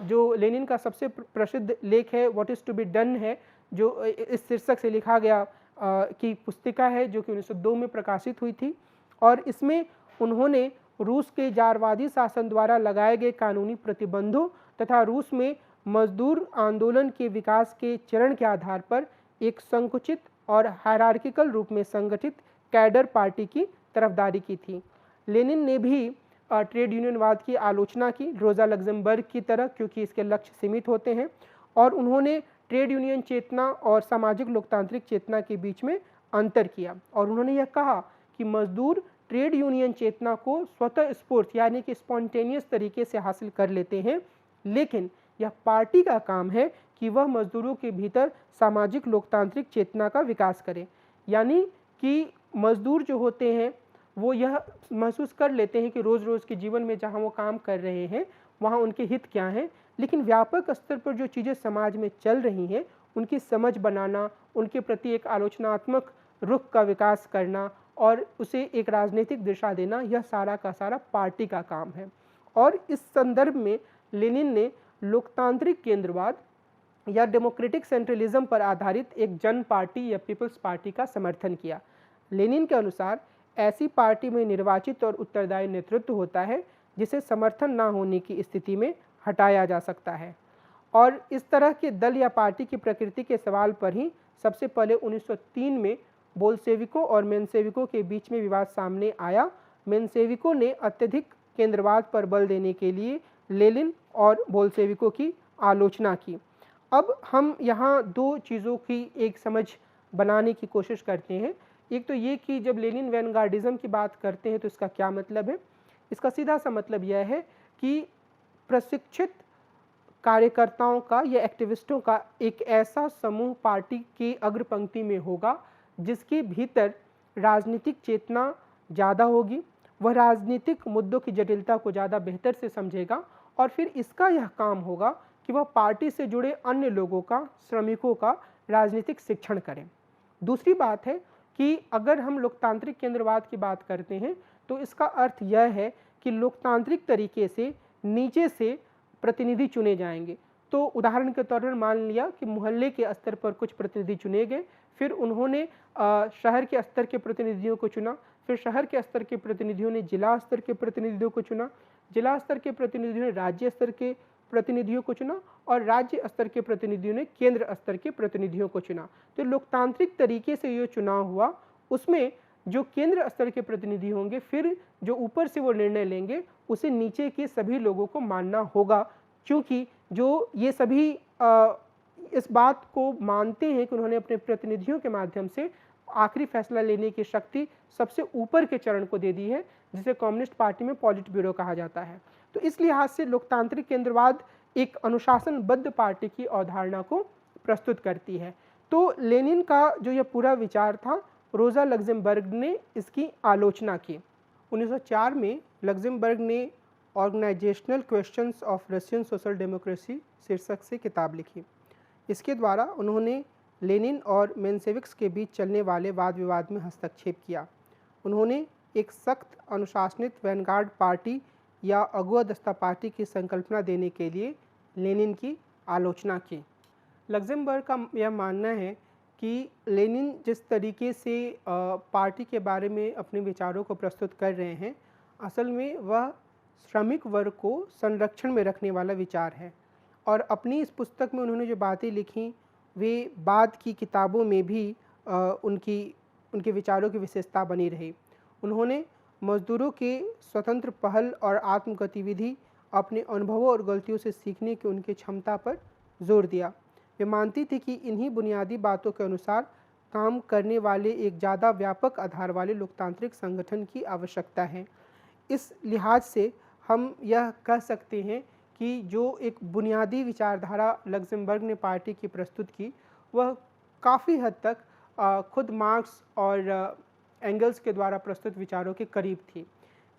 जो लेनिन का सबसे प्रसिद्ध लेख है what is to be done है, जो इस शीर्षक से लिखा गया की पुस्तिका है, जो कि 1902 में प्रकाशित हुई थी और इसमें उन्होंने रूस के जारवादी शासन द्वारा लगाए गए कानूनी प्रतिबंधों तथा रूस में मजदूर आंदोलन के विकास के चरण के आधार पर एक संकुचित और हायरार्किकल रूप में संगठित कैडर पार्टी की तरफदारी की थी। लेनिन ने भी ट्रेड यूनियनवाद की आलोचना की रोज़ा लक्ज़मबर्ग की तरह, क्योंकि इसके लक्ष्य सीमित होते हैं और उन्होंने ट्रेड यूनियन चेतना और सामाजिक लोकतांत्रिक चेतना के बीच में अंतर किया और उन्होंने यह कहा कि मजदूर ट्रेड यूनियन चेतना को स्वतः स्फूर्त यानी कि स्पॉन्टेनियस तरीके से हासिल कर लेते हैं, लेकिन यह पार्टी का काम है कि वह मजदूरों के भीतर सामाजिक लोकतांत्रिक चेतना का विकास करे। यानी कि मज़दूर जो होते हैं वो यह महसूस कर लेते हैं कि रोज़-रोज़ के जीवन में जहाँ वो काम कर रहे हैं, वहाँ उनके हित क्या हैं। लेकिन व्यापक स्तर पर जो चीज़ें समाज में चल रही हैं, उनकी समझ बनाना, उनके प्रति एक आलोचनात्मक रुख का विकास करना और उसे एक राजनीतिक दिशा देना, यह सारा का सारा पार्टी का काम है। और इस संदर्भ में लेनिन ने लोकतांत्रिक केंद्रवाद या डेमोक्रेटिक सेंट्रलिज्म पर आधारित एक जन पार्टी या पीपल्स पार्टी का समर्थन किया। लेनिन के अनुसार ऐसी पार्टी में निर्वाचित और उत्तरदायी नेतृत्व होता है जिसे समर्थन न होने की स्थिति में हटाया जा सकता है। और इस तरह के दल या पार्टी की प्रकृति के सवाल पर ही सबसे पहले 1903 में बोल्शेविकों और मेंशेविकों के बीच में विवाद सामने आया। मेंशेविकों ने अत्यधिक केंद्रवाद पर बल देने के लिए लेनिन और बोल्शेविकों की आलोचना की। अब हम यहाँ दो चीज़ों की एक समझ बनाने की कोशिश करते हैं। एक तो ये कि जब लेनिन वैनगार्डिज्म की बात करते हैं तो इसका क्या मतलब है। इसका सीधा सा मतलब यह है कि प्रशिक्षित कार्यकर्ताओं का या एक्टिविस्टों का एक ऐसा समूह पार्टी की अग्रपंक्ति में होगा जिसके भीतर राजनीतिक चेतना ज़्यादा होगी, वह राजनीतिक मुद्दों की जटिलता को ज़्यादा बेहतर से समझेगा और फिर इसका यह काम होगा कि वह पार्टी से जुड़े अन्य लोगों का, श्रमिकों का राजनीतिक शिक्षण करें। दूसरी बात है कि अगर हम लोकतांत्रिक केंद्रवाद की बात करते हैं तो इसका अर्थ यह है कि लोकतांत्रिक तरीके से नीचे से प्रतिनिधि चुने जाएंगे। तो उदाहरण के तौर पर मान लिया कि मोहल्ले के स्तर पर कुछ प्रतिनिधि चुने गए, फिर उन्होंने शहर के स्तर के प्रतिनिधियों को चुना, फिर शहर के स्तर के प्रतिनिधियों ने जिला स्तर के प्रतिनिधियों को चुना, जिला स्तर के प्रतिनिधियों ने राज्य स्तर के प्रतिनिधियों को चुना और राज्य स्तर के प्रतिनिधियों ने केंद्र स्तर के प्रतिनिधियों को चुना। तो लोकतांत्रिक तरीके से ये चुनाव हुआ, उसमें जो केंद्र स्तर के प्रतिनिधि होंगे, फिर जो ऊपर से वो निर्णय लेंगे उसे नीचे के सभी लोगों को मानना होगा, क्योंकि जो ये सभी इस बात को मानते हैं कि उन्होंने अपने प्रतिनिधियों के माध्यम से आखिरी फैसला लेने की शक्ति सबसे ऊपर के चरण को दे दी है, जिसे कम्युनिस्ट पार्टी में पॉलिट ब्यूरो कहा जाता है। तो इस लिहाज से लोकतांत्रिक केंद्रवाद एक अनुशासनबद्ध पार्टी की अवधारणा को प्रस्तुत करती है। तो लेनिन का जो यह पूरा विचार था, रोज़ा लग्जेमबर्ग ने इसकी आलोचना की। 1904 में लग्जेमबर्ग ने organisational questions of Russian social democracy शीर्षक से किताब लिखी। इसके द्वारा उन्होंने लेनिन और मेंशेविक्स के बीच चलने वाले वाद विवाद में हस्तक्षेप किया। उन्होंने एक सख्त अनुशासनित वैनगार्ड पार्टी या अगुआ दस्ता पार्टी की संकल्पना देने के लिए लेनिन की आलोचना की। लग्जेमबर्ग का यह मानना है कि लेनिन जिस तरीके से पार्टी के बारे में अपने विचारों को प्रस्तुत कर रहे हैं, असल में वह श्रमिक वर्ग को संरक्षण में रखने वाला विचार है। और अपनी इस पुस्तक में उन्होंने जो बातें लिखी वे बाद की किताबों में भी उनके विचारों की विशेषता बनी रही। उन्होंने मजदूरों के स्वतंत्र पहल और आत्मगतिविधि, अपने अनुभवों और गलतियों से सीखने की उनकी क्षमता पर जोर दिया। वे मानती थी कि इन्हीं बुनियादी बातों के अनुसार काम करने वाले एक ज़्यादा व्यापक आधार वाले लोकतांत्रिक संगठन की आवश्यकता है। इस लिहाज से हम यह कह सकते हैं कि जो एक बुनियादी विचारधारा लग्जेमबर्ग ने पार्टी की प्रस्तुत की, वह काफ़ी हद तक खुद मार्क्स और एंगल्स के द्वारा प्रस्तुत विचारों के करीब थी।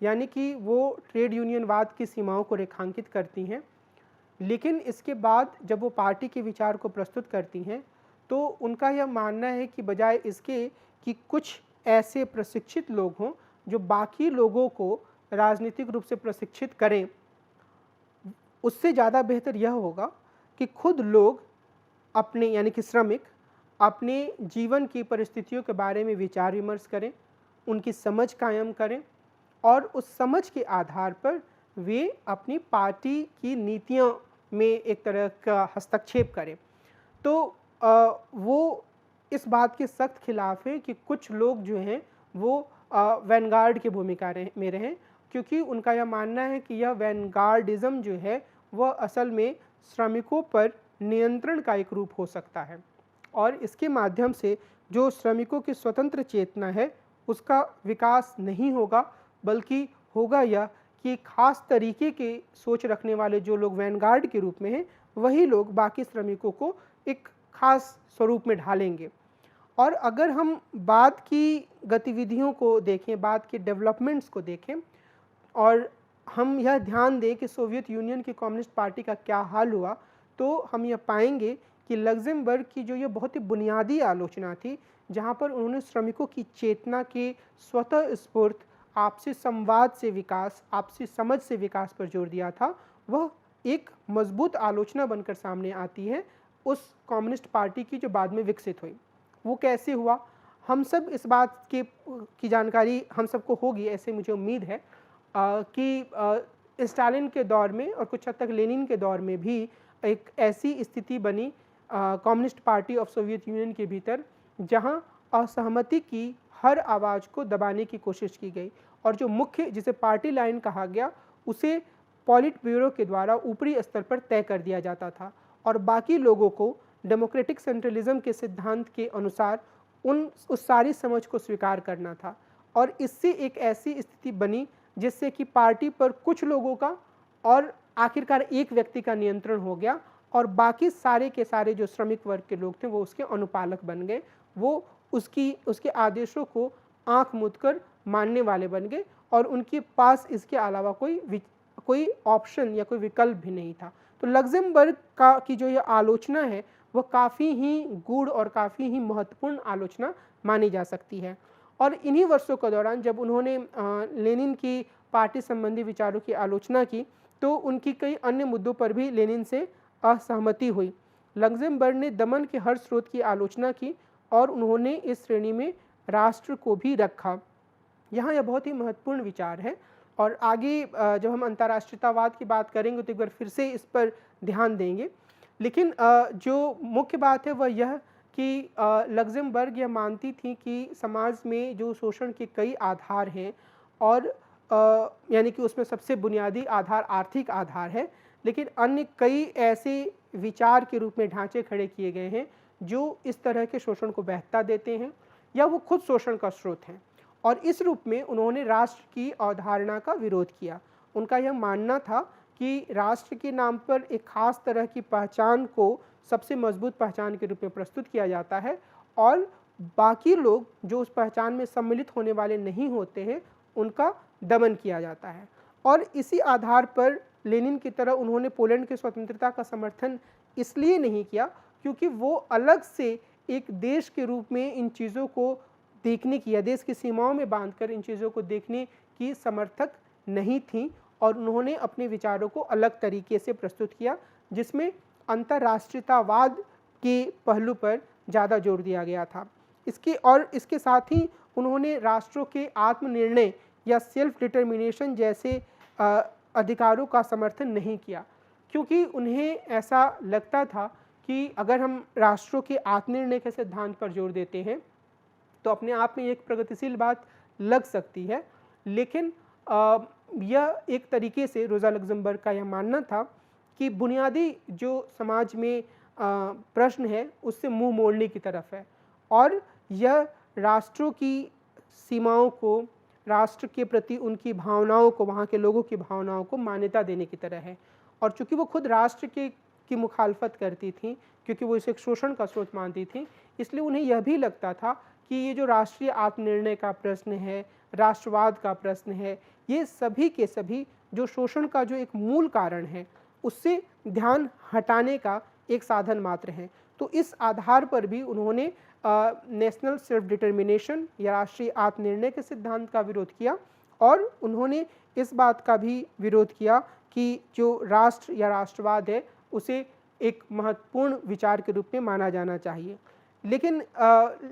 यानी कि वो ट्रेड यूनियनवाद की सीमाओं को रेखांकित करती हैं, लेकिन इसके बाद जब वो पार्टी के विचार को प्रस्तुत करती हैं तो उनका यह मानना है कि बजाय इसके कि कुछ ऐसे प्रशिक्षित लोग हों जो बाकी लोगों को राजनीतिक रूप से प्रशिक्षित करें, उससे ज़्यादा बेहतर यह होगा कि खुद लोग अपने यानी कि श्रमिक अपने जीवन की परिस्थितियों के बारे में विचार विमर्श करें, उनकी समझ कायम करें और उस समझ के आधार पर वे अपनी पार्टी की नीतियों में एक तरह का हस्तक्षेप करें। तो वो इस बात के सख्त खिलाफ है कि कुछ लोग जो हैं वो वैनगार्ड की भूमिका में रहें, क्योंकि उनका यह मानना है कि यह वैनगार्डिज्म जो है वह असल में श्रमिकों पर नियंत्रण का एक रूप हो सकता है और इसके माध्यम से जो श्रमिकों की स्वतंत्र चेतना है उसका विकास नहीं होगा, बल्कि होगा यह कि खास तरीके के सोच रखने वाले जो लोग वैनगार्ड के रूप में हैं वही लोग बाकी श्रमिकों को एक खास स्वरूप में ढालेंगे। और अगर हम बाद की गतिविधियों को देखें, बाद के डेवलपमेंट्स को देखें और हम यह ध्यान दें कि सोवियत यूनियन की कम्युनिस्ट पार्टी का क्या हाल हुआ, तो हम यह पाएंगे कि लग्जमबर्ग की जो ये बहुत ही बुनियादी आलोचना थी, जहाँ पर उन्होंने श्रमिकों की चेतना के स्वतः स्फूर्त आपसी संवाद से विकास, आपसी समझ से विकास पर जोर दिया था, वह एक मजबूत आलोचना बनकर सामने आती है उस कम्युनिस्ट पार्टी की जो बाद में विकसित हुई। वो कैसे हुआ, हम सब इस बात की जानकारी हम सबको होगी, ऐसे मुझे उम्मीद है कि स्टालिन के दौर में और कुछ हद तक लेनिन के दौर में भी एक ऐसी स्थिति बनी communist party of Soviet union के भीतर, जहां असहमति की हर आवाज़ को दबाने की कोशिश की गई और जो मुख्य जिसे पार्टी लाइन कहा गया उसे पॉलिट ब्यूरो के द्वारा ऊपरी स्तर पर तय कर दिया जाता था और बाकी लोगों को डेमोक्रेटिक सेंट्रलिज्म के सिद्धांत के अनुसार उस सारी समझ को स्वीकार करना था। और इससे एक ऐसी स्थिति बनी जिससे कि पार्टी पर कुछ लोगों का और आखिरकार एक व्यक्ति का नियंत्रण हो गया और बाकी सारे के सारे जो श्रमिक वर्ग के लोग थे वो उसके अनुपालक बन गए, वो उसके आदेशों को आंख मूंद कर मानने वाले बन गए और उनके पास इसके अलावा कोई ऑप्शन या कोई विकल्प भी नहीं था। तो लग्जमबर्ग की जो ये आलोचना है वह काफ़ी ही गूढ़ और काफ़ी ही महत्वपूर्ण आलोचना मानी जा सकती है। और इन्हीं वर्षों के दौरान जब उन्होंने लेनिन की पार्टी संबंधी विचारों की आलोचना की, तो उनकी कई अन्य मुद्दों पर भी लेनिन से असहमति हुई। लग्जमबर्ग ने दमन के हर स्रोत की आलोचना की और उन्होंने इस श्रेणी में राष्ट्र को भी रखा। यहाँ यह बहुत ही महत्वपूर्ण विचार है और आगे जब हम अंतर्राष्ट्रीयतावाद की बात करेंगे तो एक बार फिर से इस पर ध्यान देंगे। लेकिन जो मुख्य बात है वह यह कि लग्जमबर्ग यह मानती थी कि समाज में जो शोषण के कई आधार हैं और यानी कि उसमें सबसे बुनियादी आधार आर्थिक आधार है, लेकिन अन्य कई ऐसे विचार के रूप में ढांचे खड़े किए गए हैं जो इस तरह के शोषण को बहता देते हैं या वो खुद शोषण का स्रोत हैं। और इस रूप में उन्होंने राष्ट्र की अवधारणा का विरोध किया। उनका यह मानना था कि राष्ट्र के नाम पर एक खास तरह की पहचान को सबसे मजबूत पहचान के रूप में प्रस्तुत किया जाता है और बाकी लोग जो उस पहचान में सम्मिलित होने वाले नहीं होते हैं उनका दमन किया जाता है। और इसी आधार पर लेनिन की तरह उन्होंने पोलैंड की स्वतंत्रता का समर्थन इसलिए नहीं किया क्योंकि वो अलग से एक देश के रूप में इन चीज़ों को देखने की या देश की सीमाओं में बांधकर इन चीज़ों को देखने की समर्थक नहीं थी और उन्होंने अपने विचारों को अलग तरीके से प्रस्तुत किया जिसमें अंतर्राष्ट्रीयतावाद के पहलू पर ज़्यादा जोर दिया गया था। इसके साथ ही उन्होंने राष्ट्रों के आत्मनिर्णय या सेल्फ डिटर्मिनेशन जैसे अधिकारों का समर्थन नहीं किया क्योंकि उन्हें ऐसा लगता था कि अगर हम राष्ट्रों के आत्मनिर्णय के सिद्धांत पर जोर देते हैं तो अपने आप में एक प्रगतिशील बात लग सकती है, लेकिन यह एक तरीके से रोज़ा लग्जमबर्ग का यह मानना था कि बुनियादी जो समाज में प्रश्न है उससे मुंह मोड़ने की तरफ है और यह राष्ट्रों की सीमाओं को, राष्ट्र के प्रति उनकी भावनाओं को, वहाँ के लोगों की भावनाओं को मान्यता देने की तरह है। और चूंकि वो खुद राष्ट्र की मुखालफत करती थी क्योंकि वो इसे एक शोषण का स्रोत मानती थी, इसलिए उन्हें यह भी लगता था कि ये जो राष्ट्रीय आत्मनिर्णय का प्रश्न है, राष्ट्रवाद का प्रश्न है, ये सभी के सभी जो शोषण का जो एक मूल कारण है उससे ध्यान हटाने का एक साधन मात्र है। तो इस आधार पर भी उन्होंने नेशनल सेल्फ डिटर्मिनेशन या राष्ट्रीय आत्मनिर्णय के सिद्धांत का विरोध किया और उन्होंने इस बात का भी विरोध किया कि जो राष्ट्र या राष्ट्रवाद है उसे एक महत्वपूर्ण विचार के रूप में माना जाना चाहिए। लेकिन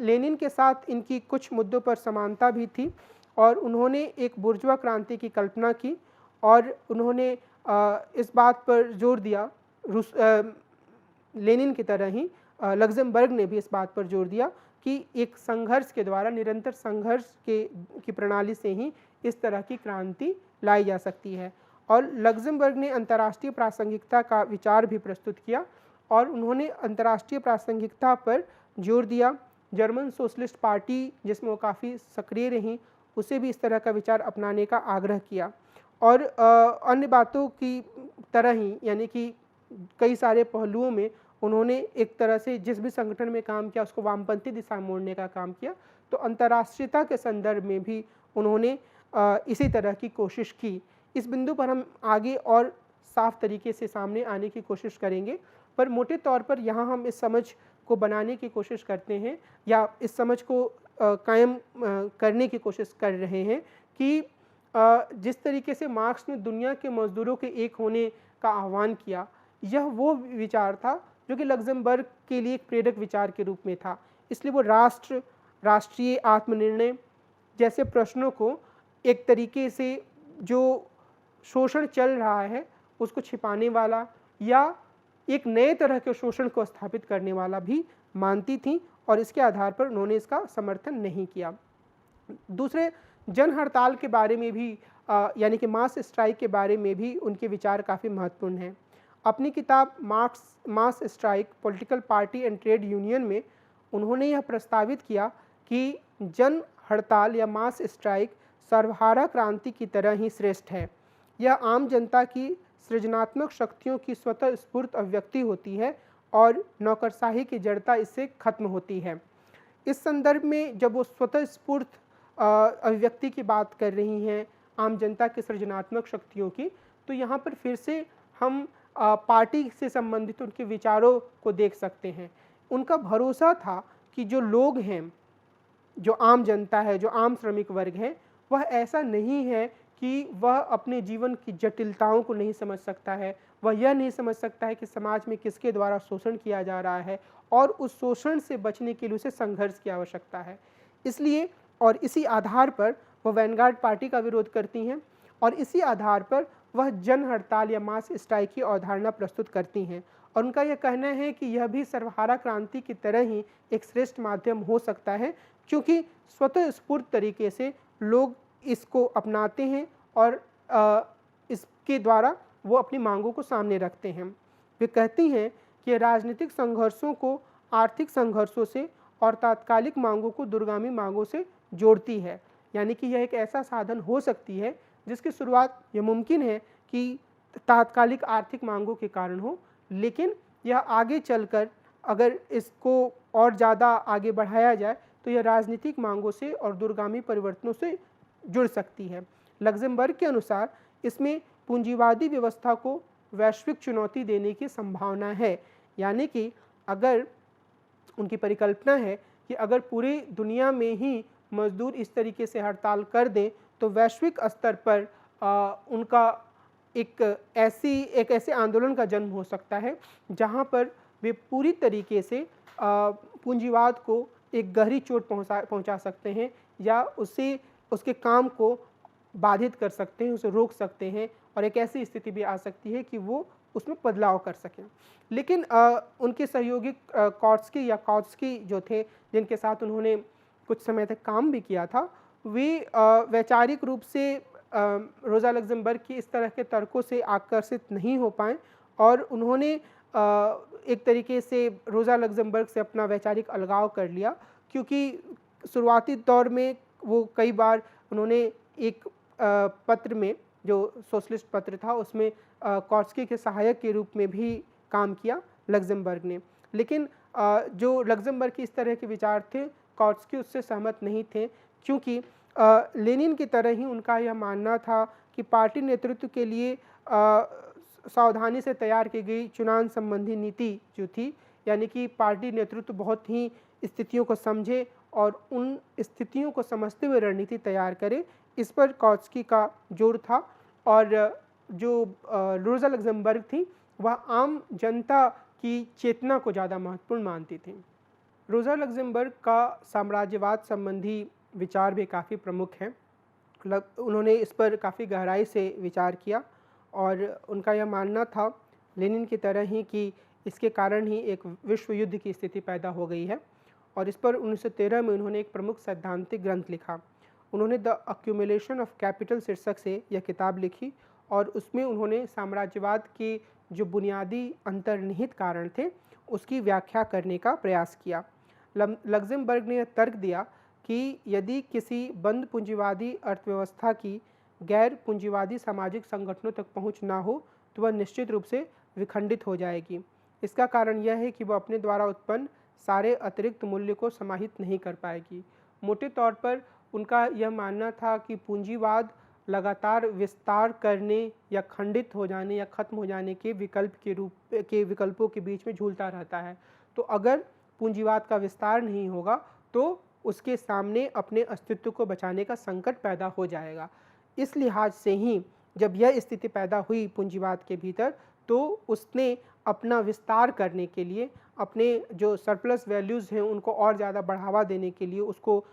लेनिन के साथ इनकी कुछ मुद्दों पर समानता भी थी और उन्होंने एक बुर्जुआ क्रांति की कल्पना की और उन्होंने इस बात पर जोर दिया, लेनिन की तरह ही लग्जमबर्ग ने भी इस बात पर जोर दिया कि एक संघर्ष के द्वारा, निरंतर संघर्ष की प्रणाली से ही इस तरह की क्रांति लाई जा सकती है। और लग्जमबर्ग ने अंतर्राष्ट्रीय प्रासंगिकता का विचार भी प्रस्तुत किया और उन्होंने अंतर्राष्ट्रीय प्रासंगिकता पर जोर दिया। जर्मन सोशलिस्ट पार्टी जिसमें वो काफ़ी सक्रिय रहीं उसे भी इस तरह का विचार अपनाने का आग्रह किया और अन्य बातों की तरह ही यानी कि कई सारे पहलुओं में उन्होंने एक तरह से जिस भी संगठन में काम किया उसको वामपंथी दिशा में मोड़ने का काम किया। तो अंतर्राष्ट्रीयता के संदर्भ में भी उन्होंने इसी तरह की कोशिश की। इस बिंदु पर हम आगे और साफ तरीके से सामने आने की कोशिश करेंगे, पर मोटे तौर पर यहाँ हम इस समझ को बनाने की कोशिश करते हैं या इस समझ को कायम करने की कोशिश कर रहे हैं कि जिस तरीके से मार्क्स ने दुनिया के मजदूरों के एक होने का आह्वान किया, यह वो विचार था जो कि लक्ज़मबर्ग के लिए एक प्रेरक विचार के रूप में था। इसलिए वो राष्ट्रीय आत्मनिर्णय जैसे प्रश्नों को एक तरीके से जो शोषण चल रहा है उसको छिपाने वाला या एक नए तरह के शोषण को स्थापित करने वाला भी मानती थी, और इसके आधार पर उन्होंने इसका समर्थन नहीं किया। दूसरे, जन हड़ताल के बारे में भी यानी कि मास स्ट्राइक के बारे में भी उनके विचार काफ़ी महत्वपूर्ण हैं। अपनी किताब mass strike political party and trade union में उन्होंने यह प्रस्तावित किया कि जन हड़ताल या मास स्ट्राइक सर्वहारा क्रांति की तरह ही श्रेष्ठ है। यह आम जनता की सृजनात्मक शक्तियों की स्वतः स्फूर्त अभिव्यक्ति होती है और नौकरशाही की जड़ता इससे खत्म होती है। इस संदर्भ में जब वो स्वतः स्फूर्त अभिव्यक्ति की बात कर रही हैं आम जनता की सृजनात्मक शक्तियों की, तो यहाँ पर फिर से हम पार्टी से संबंधित उनके विचारों को देख सकते हैं। उनका भरोसा था कि जो लोग हैं, जो आम जनता है, जो आम श्रमिक वर्ग है, वह ऐसा नहीं है कि वह अपने जीवन की जटिलताओं को नहीं समझ सकता है, वह यह नहीं समझ सकता है कि समाज में किसके द्वारा शोषण किया जा रहा है और उस शोषण से बचने के लिए उसे संघर्ष की आवश्यकता है। इसलिए और इसी आधार पर वह वैनगार्ड पार्टी का विरोध करती हैं और इसी आधार पर वह जन हड़ताल या मास स्ट्राइक की अवधारणा प्रस्तुत करती हैं, और उनका यह कहना है कि यह भी सर्वहारा क्रांति की तरह ही एक श्रेष्ठ माध्यम हो सकता है, क्योंकि स्वतः स्फूर्त तरीके से लोग इसको अपनाते हैं और इसके द्वारा वो अपनी मांगों को सामने रखते हैं। वे कहती हैं कि राजनीतिक संघर्षों को आर्थिक संघर्षों से और तात्कालिक मांगों को दूरगामी मांगों से जोड़ती है, यानी कि यह एक ऐसा साधन हो सकती है जिसकी शुरुआत यह मुमकिन है कि तात्कालिक आर्थिक मांगों के कारण हो, लेकिन यह आगे चलकर अगर इसको और ज़्यादा आगे बढ़ाया जाए तो यह राजनीतिक मांगों से और दूरगामी परिवर्तनों से जुड़ सकती है। लक्ज़मबर्ग के अनुसार इसमें पूंजीवादी व्यवस्था को वैश्विक चुनौती देने की संभावना है, यानी कि अगर उनकी परिकल्पना है कि अगर पूरी दुनिया में ही मजदूर इस तरीके से हड़ताल कर दें तो वैश्विक स्तर पर उनका एक ऐसे आंदोलन का जन्म हो सकता है जहां पर वे पूरी तरीके से पूंजीवाद को एक गहरी चोट पहुंचा सकते हैं या उसके काम को बाधित कर सकते हैं, उसे रोक सकते हैं, और एक ऐसी स्थिति भी आ सकती है कि वो उसमें बदलाव कर सकें। लेकिन उनके सहयोगी कौट्स्की जो थे, जिनके साथ उन्होंने कुछ समय तक काम भी किया था, वे वैचारिक रूप से रोज़ा लक्ज़मबर्ग की इस तरह के तर्कों से आकर्षित नहीं हो पाए और उन्होंने एक तरीके से रोज़ा लक्ज़मबर्ग से अपना वैचारिक अलगाव कर लिया, क्योंकि शुरुआती दौर में वो कई बार उन्होंने एक पत्र में, जो सोशलिस्ट पत्र था, उसमें कौट्स्की के सहायक के रूप में भी काम किया लक्ज़मबर्ग ने। लेकिन जो लक्ज़मबर्ग की इस तरह के विचार थे, कौट्स्की उससे सहमत नहीं थे, क्योंकि लेनिन की तरह ही उनका यह मानना था कि पार्टी नेतृत्व के लिए सावधानी से तैयार की गई चुनाव संबंधी नीति जो थी, यानी कि पार्टी नेतृत्व बहुत ही स्थितियों को समझे और उन स्थितियों को समझते हुए रणनीति तैयार करे, इस पर कौट्स्की का जोर था। और जो रोज़ा लक्ज़मबर्ग थी वह आम जनता की चेतना को ज़्यादा महत्वपूर्ण मानती थी। रोज़ा लक्ज़मबर्ग का साम्राज्यवाद संबंधी विचार भी काफ़ी प्रमुख हैं। उन्होंने इस पर काफ़ी गहराई से विचार किया और उनका यह मानना था, लेनिन की तरह ही, कि इसके कारण ही एक विश्व युद्ध की स्थिति पैदा हो गई है। और इस पर 1913 में उन्होंने एक प्रमुख सैद्धांतिक ग्रंथ लिखा। उन्होंने द अक्यूमुलेशन ऑफ कैपिटल शीर्षक से यह किताब लिखी और उसमें उन्होंने साम्राज्यवाद के जो बुनियादी अंतर्निहित कारण थे उसकी व्याख्या करने का प्रयास किया। लक्ज़मबर्ग ने यह तर्क दिया कि यदि किसी बंद पूंजीवादी अर्थव्यवस्था की गैर पूंजीवादी सामाजिक संगठनों तक पहुंच ना हो तो वह निश्चित रूप से विखंडित हो जाएगी। इसका कारण यह है कि वो अपने द्वारा उत्पन्न सारे अतिरिक्त मूल्य को समाहित नहीं कर पाएगी। मोटे तौर पर उनका यह मानना था कि पूंजीवाद लगातार विस्तार करने या खंडित हो जाने या खत्म हो जाने के विकल्पों के बीच में झूलता रहता है। तो अगर पूंजीवाद का विस्तार नहीं होगा तो उसके सामने अपने अस्तित्व को बचाने का संकट पैदा हो जाएगा। इस लिहाज से ही जब यह स्थिति पैदा हुई पूंजीवाद के भीतर, तो उसने अपना विस्तार करने के लिए, अपने जो सरप्लस वैल्यूज़ हैं उनको और ज़्यादा बढ़ावा देने के लिए उसको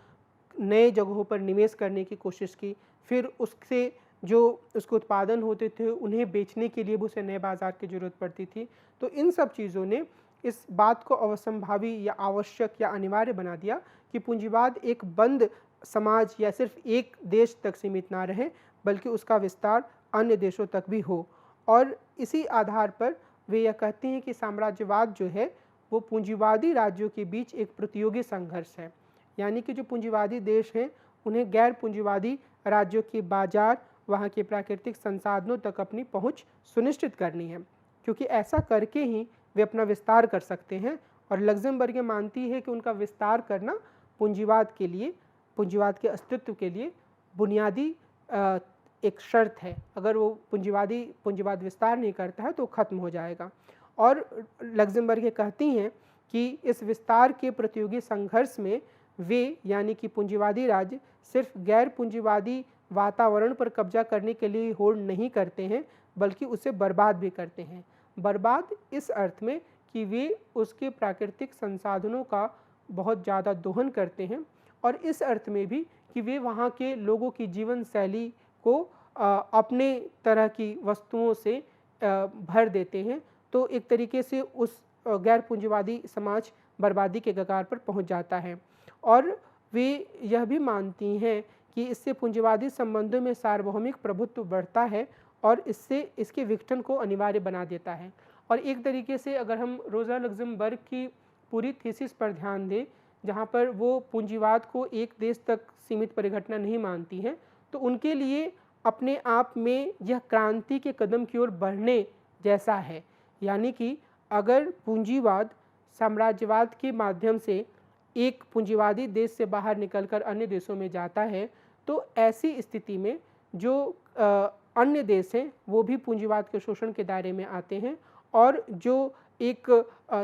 नए जगहों पर निवेश करने की कोशिश की। फिर उससे जो उसके उत्पादन होते थे उन्हें बेचने के लिए भी उसे नए बाज़ार की ज़रूरत पड़ती थी। तो इन सब चीज़ों ने इस बात को अवसंभावी या आवश्यक या अनिवार्य बना दिया कि पूंजीवाद एक बंद समाज या सिर्फ एक देश तक सीमित ना रहे, बल्कि उसका विस्तार अन्य देशों तक भी हो। और इसी आधार पर वे यह कहते हैं कि साम्राज्यवाद जो है वो पूंजीवादी राज्यों के बीच एक प्रतियोगी संघर्ष है। यानी कि जो पूंजीवादी देश हैं उन्हें गैर पूंजीवादी राज्यों के बाजार, वहाँ के प्राकृतिक संसाधनों तक अपनी पहुँच सुनिश्चित करनी है, क्योंकि ऐसा करके ही वे अपना विस्तार कर सकते हैं। और लग्जमबर्ग ये मानती है कि उनका विस्तार करना पूंजीवाद के लिए, पूंजीवाद के अस्तित्व के लिए बुनियादी एक शर्त है। अगर वो पूंजीवाद विस्तार नहीं करता है तो खत्म हो जाएगा। और लग्जमबर्ग ये कहती हैं कि इस विस्तार के प्रतियोगी संघर्ष में वे यानी कि पूंजीवादी राज्य सिर्फ गैर पूंजीवादी वातावरण पर कब्जा करने के लिए होड़ नहीं करते हैं, बल्कि उसे बर्बाद भी करते हैं। बर्बाद इस अर्थ में कि वे उसके प्राकृतिक संसाधनों का बहुत ज़्यादा दोहन करते हैं, और इस अर्थ में भी कि वे वहाँ के लोगों की जीवन शैली को अपने तरह की वस्तुओं से भर देते हैं। तो एक तरीके से उस गैर पूंजीवादी समाज बर्बादी के कगार पर पहुँच जाता है। और वे यह भी मानती हैं कि इससे पूंजीवादी संबंधों में सार्वभौमिक प्रभुत्व बढ़ता है और इससे इसके विघटन को अनिवार्य बना देता है। और एक तरीके से अगर हम रोज़ा लग्जमबर्ग की पूरी थीसिस पर ध्यान दें, जहाँ पर वो पूंजीवाद को एक देश तक सीमित परिघटना नहीं मानती हैं, तो उनके लिए अपने आप में यह क्रांति के कदम की ओर बढ़ने जैसा है। यानी कि अगर पूंजीवाद साम्राज्यवाद के माध्यम से एक पूंजीवादी देश से बाहर निकलकर अन्य देशों में जाता है, तो ऐसी स्थिति में जो अन्य देश हैं वो भी पूंजीवाद के शोषण के दायरे में आते हैं, और जो एक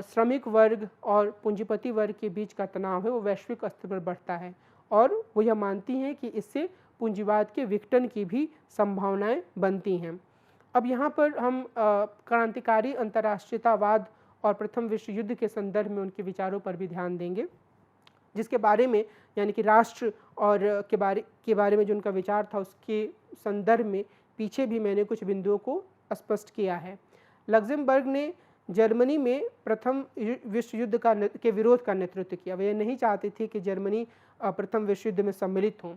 श्रमिक वर्ग और पूंजीपति वर्ग के बीच का तनाव है वो वैश्विक स्तर पर बढ़ता है। और वो यह मानती हैं कि इससे पूंजीवाद के विघटन की भी संभावनाएं बनती हैं। अब यहाँ पर हम क्रांतिकारी अंतर्राष्ट्रीयतावाद और प्रथम विश्व युद्ध के संदर्भ में उनके विचारों पर भी ध्यान देंगे, जिसके बारे में यानी कि राष्ट्र और के बारे में जो उनका विचार था उसके संदर्भ में पीछे भी मैंने कुछ बिंदुओं को स्पष्ट किया है। लग्जमबर्ग ने जर्मनी में प्रथम विश्व युद्ध के विरोध का नेतृत्व किया। वे नहीं चाहते थे कि जर्मनी प्रथम विश्व युद्ध में सम्मिलित हों।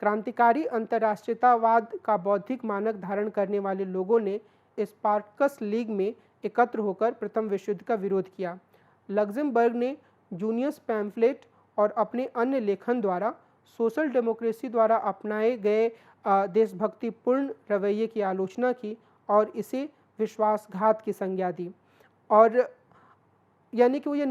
क्रांतिकारी अंतर्राष्ट्रीयतावाद का बौद्धिक मानक धारण करने वाले लोगों ने स्पार्टकस लीग में एकत्र होकर प्रथम विश्व युद्ध का विरोध किया। लग्जमबर्ग ने जूनियस पैम्फलेट और अपने अन्य लेखन द्वारा सोशल डेमोक्रेसी द्वारा अपनाए गए देशभक्तिपूर्ण रवैये की आलोचना की और इसे विश्वासघात की संज्ञा दी। और यानी कि वो ये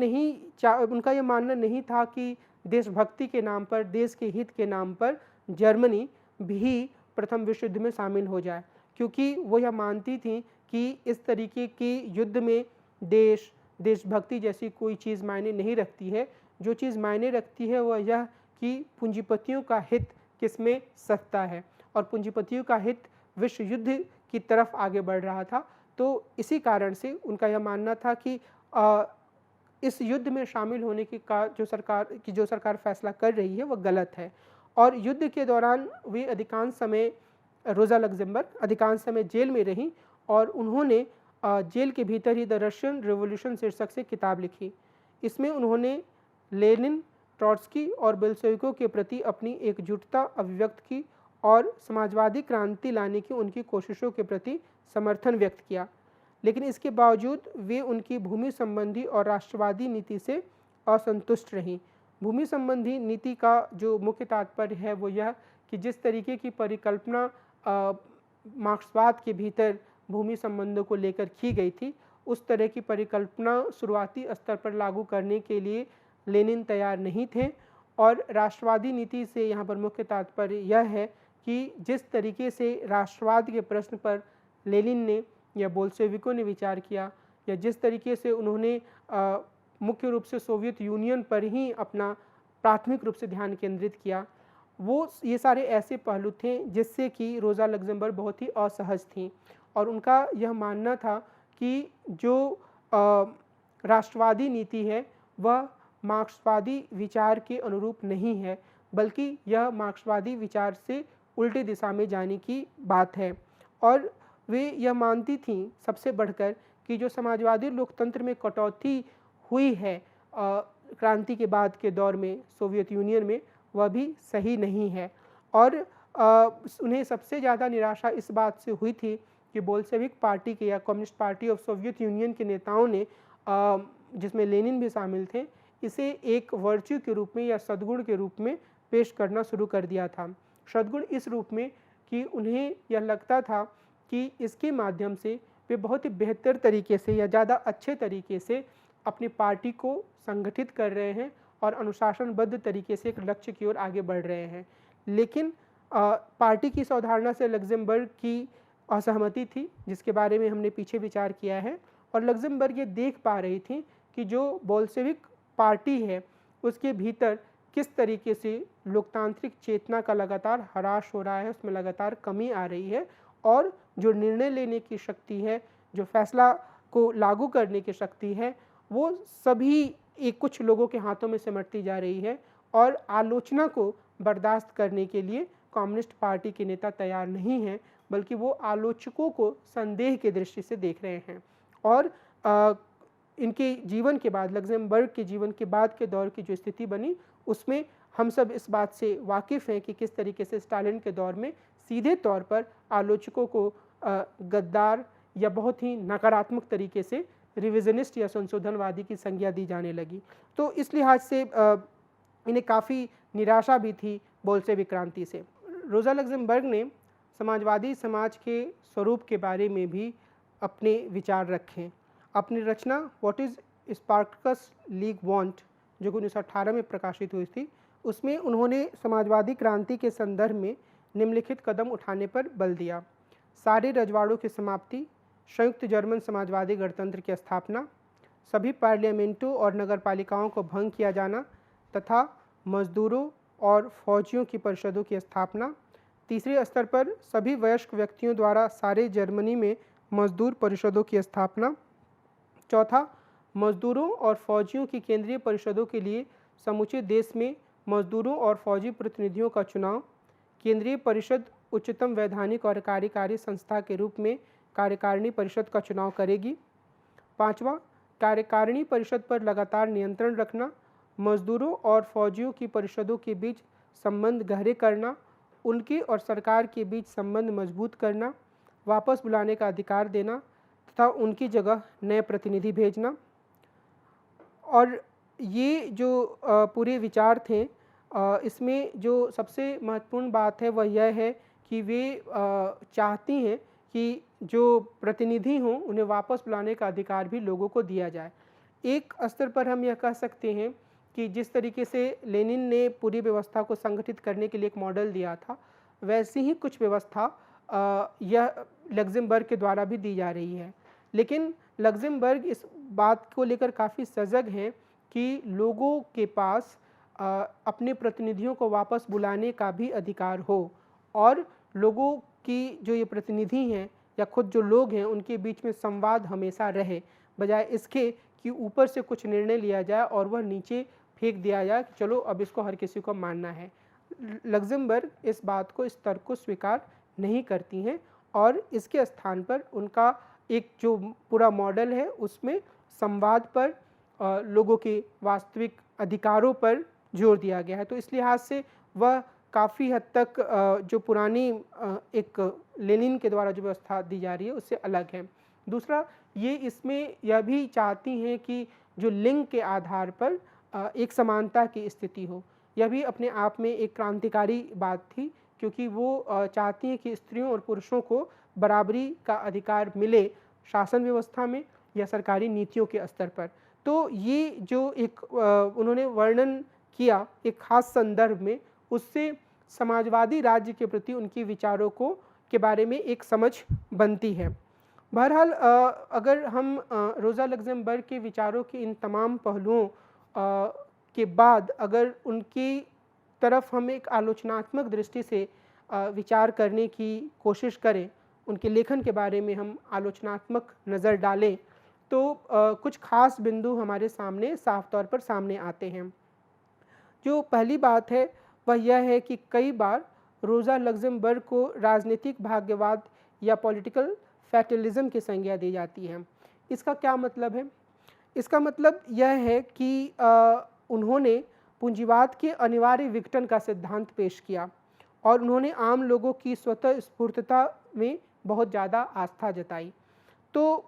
उनका ये मानना नहीं था कि देशभक्ति के नाम पर, देश के हित के नाम पर जर्मनी भी प्रथम विश्व युद्ध में शामिल हो जाए, क्योंकि वो यह मानती थी कि इस तरीके के युद्ध में देशभक्ति जैसी कोई चीज़ मायने नहीं रखती है। जो चीज़ मायने रखती है वह यह कि पूंजीपतियों का हित किसमें सत्ता है, और पूंजीपतियों का हित विश्व युद्ध की तरफ आगे बढ़ रहा था। तो इसी कारण से उनका यह मानना था कि इस युद्ध में शामिल होने की जो सरकार फैसला कर रही है वह गलत है। और युद्ध के दौरान वे अधिकांश समय रोज़ा लग्जमबर्ग अधिकांश समय जेल में रहीं, और उन्होंने जेल के भीतर ही द रशियन रिवॉल्यूशन शीर्षक से किताब लिखी। इसमें उन्होंने लेनिन, ट्रॉट्स्की और बेल्शेविकों के प्रति अपनी एकजुटता अभिव्यक्त की और समाजवादी क्रांति लाने की उनकी कोशिशों के प्रति समर्थन व्यक्त किया। लेकिन इसके बावजूद वे उनकी भूमि संबंधी और राष्ट्रवादी नीति से असंतुष्ट रहीं। भूमि संबंधी नीति का जो मुख्य तात्पर्य है वो यह कि जिस तरीके की परिकल्पना मार्क्सवाद के भीतर भूमि संबंधों को लेकर की गई थी, उस तरह की परिकल्पना शुरुआती स्तर पर लागू करने के लिए लेनिन तैयार नहीं थे। और राष्ट्रवादी नीति से यहाँ पर मुख्य तात्पर्य यह है कि जिस तरीके से राष्ट्रवाद के प्रश्न पर लेनिन ने या बोल्शेविकों ने विचार किया, या जिस तरीके से उन्होंने मुख्य रूप से सोवियत यूनियन पर ही अपना प्राथमिक रूप से ध्यान केंद्रित किया, ये सारे ऐसे पहलू थे जिससे कि रोज़ा लग्जमबर्ग बहुत ही असहज थीं। और उनका यह मानना था कि जो राष्ट्रवादी नीति है वह मार्क्सवादी विचार के अनुरूप नहीं है, बल्कि यह मार्क्सवादी विचार से उल्टी दिशा में जाने की बात है। और वे यह मानती थीं सबसे बढ़कर कि जो समाजवादी लोकतंत्र में कटौती हुई है क्रांति के बाद के दौर में सोवियत यूनियन में, वह भी सही नहीं है। और उन्हें सबसे ज़्यादा निराशा इस बात से हुई थी कि बोल्शेविक पार्टी के या communist party of Soviet union के नेताओं ने, जिसमें लेनिन भी शामिल थे, इसे एक वर्च्यू के रूप में या सद्गुण के रूप में पेश करना शुरू कर दिया था। सद्गुण इस रूप में कि उन्हें यह लगता था कि इसके माध्यम से वे बहुत ही बेहतर तरीके से या ज़्यादा अच्छे तरीके से अपनी पार्टी को संगठित कर रहे हैं और अनुशासनबद्ध तरीके से एक लक्ष्य की ओर आगे बढ़ रहे हैं। लेकिन पार्टी की इस अवधारणा से लग्जमबर्ग की असहमति थी, जिसके बारे में हमने पीछे विचार किया है। और लग्जमबर्ग ये देख पा रही थी कि जो बोल्शेविक पार्टी है उसके भीतर किस तरीके से लोकतांत्रिक चेतना का लगातार ह्रास हो रहा है, उसमें लगातार कमी आ रही है, और जो निर्णय लेने की शक्ति है, जो फैसला को लागू करने की शक्ति है, वो सभी एक कुछ लोगों के हाथों में सिमटती जा रही है। और आलोचना को बर्दाश्त करने के लिए कम्युनिस्ट पार्टी के नेता तैयार नहीं हैं, बल्कि वो आलोचकों को संदेह की दृष्टि से देख रहे हैं। और इनके जीवन के बाद, लग्जमबर्ग के जीवन के बाद के दौर की जो स्थिति बनी, उसमें हम सब इस बात से वाकिफ़ हैं कि किस तरीके से स्टालिन के दौर में सीधे तौर पर आलोचकों को गद्दार या बहुत ही नकारात्मक तरीके से रिविजनिस्ट या संशोधनवादी की संज्ञा दी जाने लगी। तो इस लिहाज से इन्हें काफ़ी निराशा भी थी बोल्शेविक क्रांति से। रोज़ा लग्जमबर्ग ने समाजवादी समाज के स्वरूप के बारे में भी अपने विचार रखे। अपनी रचना what is Spartacus League want, जो 1918 में प्रकाशित हुई थी, उसमें उन्होंने समाजवादी क्रांति के संदर्भ में निम्नलिखित कदम उठाने पर बल दिया: सारे रजवाड़ों की समाप्ति, संयुक्त जर्मन समाजवादी गणतंत्र की स्थापना, सभी पार्लियामेंटों और नगरपालिकाओं को भंग किया जाना तथा मजदूरों और फौजियों की परिषदों की स्थापना, तीसरे स्तर पर सभी वयस्क व्यक्तियों द्वारा सारे जर्मनी में मजदूर परिषदों की स्थापना, चौथा, मजदूरों और फौजियों की केंद्रीय परिषदों के लिए समूचे देश में मजदूरों और फौजी प्रतिनिधियों का चुनाव, केंद्रीय परिषद उच्चतम वैधानिक और कार्यकारी संस्था के रूप में कार्यकारिणी परिषद का चुनाव करेगी, पांचवा, कार्यकारिणी परिषद पर लगातार नियंत्रण रखना, मजदूरों और फौजियों की परिषदों के बीच संबंध गहरे करना, उनके और सरकार के बीच संबंध मजबूत करना, वापस बुलाने का अधिकार देना तथा उनकी जगह नए प्रतिनिधि भेजना। और ये जो पूरे विचार थे, इसमें जो सबसे महत्वपूर्ण बात है वह यह है कि वे चाहती हैं कि जो प्रतिनिधि हों उन्हें वापस बुलाने का अधिकार भी लोगों को दिया जाए। एक स्तर पर हम यह कह सकते हैं कि जिस तरीके से लेनिन ने पूरी व्यवस्था को संगठित करने के लिए एक मॉडल दिया था, वैसी ही कुछ व्यवस्था यह लग्जमबर्ग के द्वारा भी दी जा रही है। लेकिन लग्जमबर्ग इस बात को लेकर काफ़ी सजग हैं कि लोगों के पास अपने प्रतिनिधियों को वापस बुलाने का भी अधिकार हो, और लोगों की जो ये प्रतिनिधि हैं या खुद जो लोग हैं उनके बीच में संवाद हमेशा रहे, बजाय इसके कि ऊपर से कुछ निर्णय लिया जाए और वह नीचे फेंक दिया जाए कि चलो अब इसको हर किसी को मानना है। लग्जमबर्ग इस बात को, इस तर्क को स्वीकार नहीं करती हैं, और इसके स्थान पर उनका एक जो पूरा मॉडल है उसमें संवाद पर, लोगों के वास्तविक अधिकारों पर जोर दिया गया है। तो इस लिहाज से वह काफ़ी हद तक जो पुरानी एक लेनिन के द्वारा जो व्यवस्था दी जा रही है उससे अलग है। दूसरा, ये इसमें यह भी चाहती हैं कि जो लिंग के आधार पर एक समानता की स्थिति हो। यह भी अपने आप में एक क्रांतिकारी बात थी, क्योंकि वो चाहती हैं कि स्त्रियों और पुरुषों को बराबरी का अधिकार मिले शासन व्यवस्था में, या सरकारी नीतियों के स्तर पर। तो ये जो एक उन्होंने वर्णन किया एक ख़ास संदर्भ में, उससे समाजवादी राज्य के प्रति उनके विचारों को के बारे में एक समझ बनती है। बहरहाल अगर हम रोज़ा लग्ज़मबर्ग के विचारों के इन तमाम पहलुओं के बाद अगर उनकी तरफ हम एक आलोचनात्मक दृष्टि से विचार करने की कोशिश करें, उनके लेखन के बारे में हम आलोचनात्मक नज़र डालें, तो कुछ ख़ास बिंदु हमारे सामने साफ तौर पर सामने आते हैं। जो पहली बात है वह यह है कि कई बार रोज़ा लग्ज़मबर्ग को राजनीतिक भाग्यवाद या पॉलिटिकल फैटलिज़म की संज्ञा दी जाती है। इसका क्या मतलब है? इसका मतलब यह है कि उन्होंने पूंजीवाद के अनिवार्य विघटन का सिद्धांत पेश किया और उन्होंने आम लोगों की स्वतः स्फूर्तता में बहुत ज़्यादा आस्था जताई। तो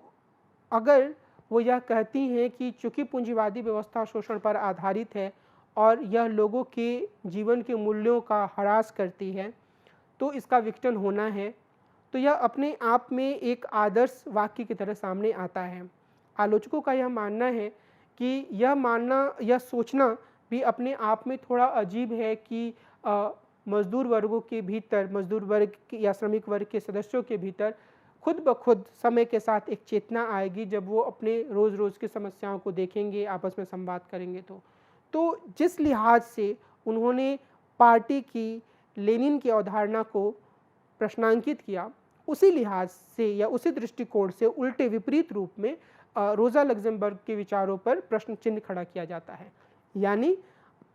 अगर वो यह कहती हैं कि चूँकि पूंजीवादी व्यवस्था शोषण पर आधारित है और यह लोगों के जीवन के मूल्यों का ह्रास करती है, तो इसका विघटन होना है, तो यह अपने आप में एक आदर्श वाक्य की तरह सामने आता है। आलोचकों का यह मानना है कि यह सोचना भी अपने आप में थोड़ा अजीब है कि मज़दूर वर्गों के भीतर, मज़दूर वर्ग या श्रमिक वर्ग के सदस्यों के भीतर खुद ब खुद समय के साथ एक चेतना आएगी जब वो अपने रोज़-रोज़ की समस्याओं को देखेंगे, आपस में संवाद करेंगे तो जिस लिहाज से उन्होंने पार्टी की, लेनिन की अवधारणा को प्रश्नांकित किया, उसी लिहाज से या उसी दृष्टिकोण से उल्टे विपरीत रूप में रोज़ा लग्ज़मबर्ग के विचारों पर प्रश्न चिन्ह खड़ा किया जाता है। यानी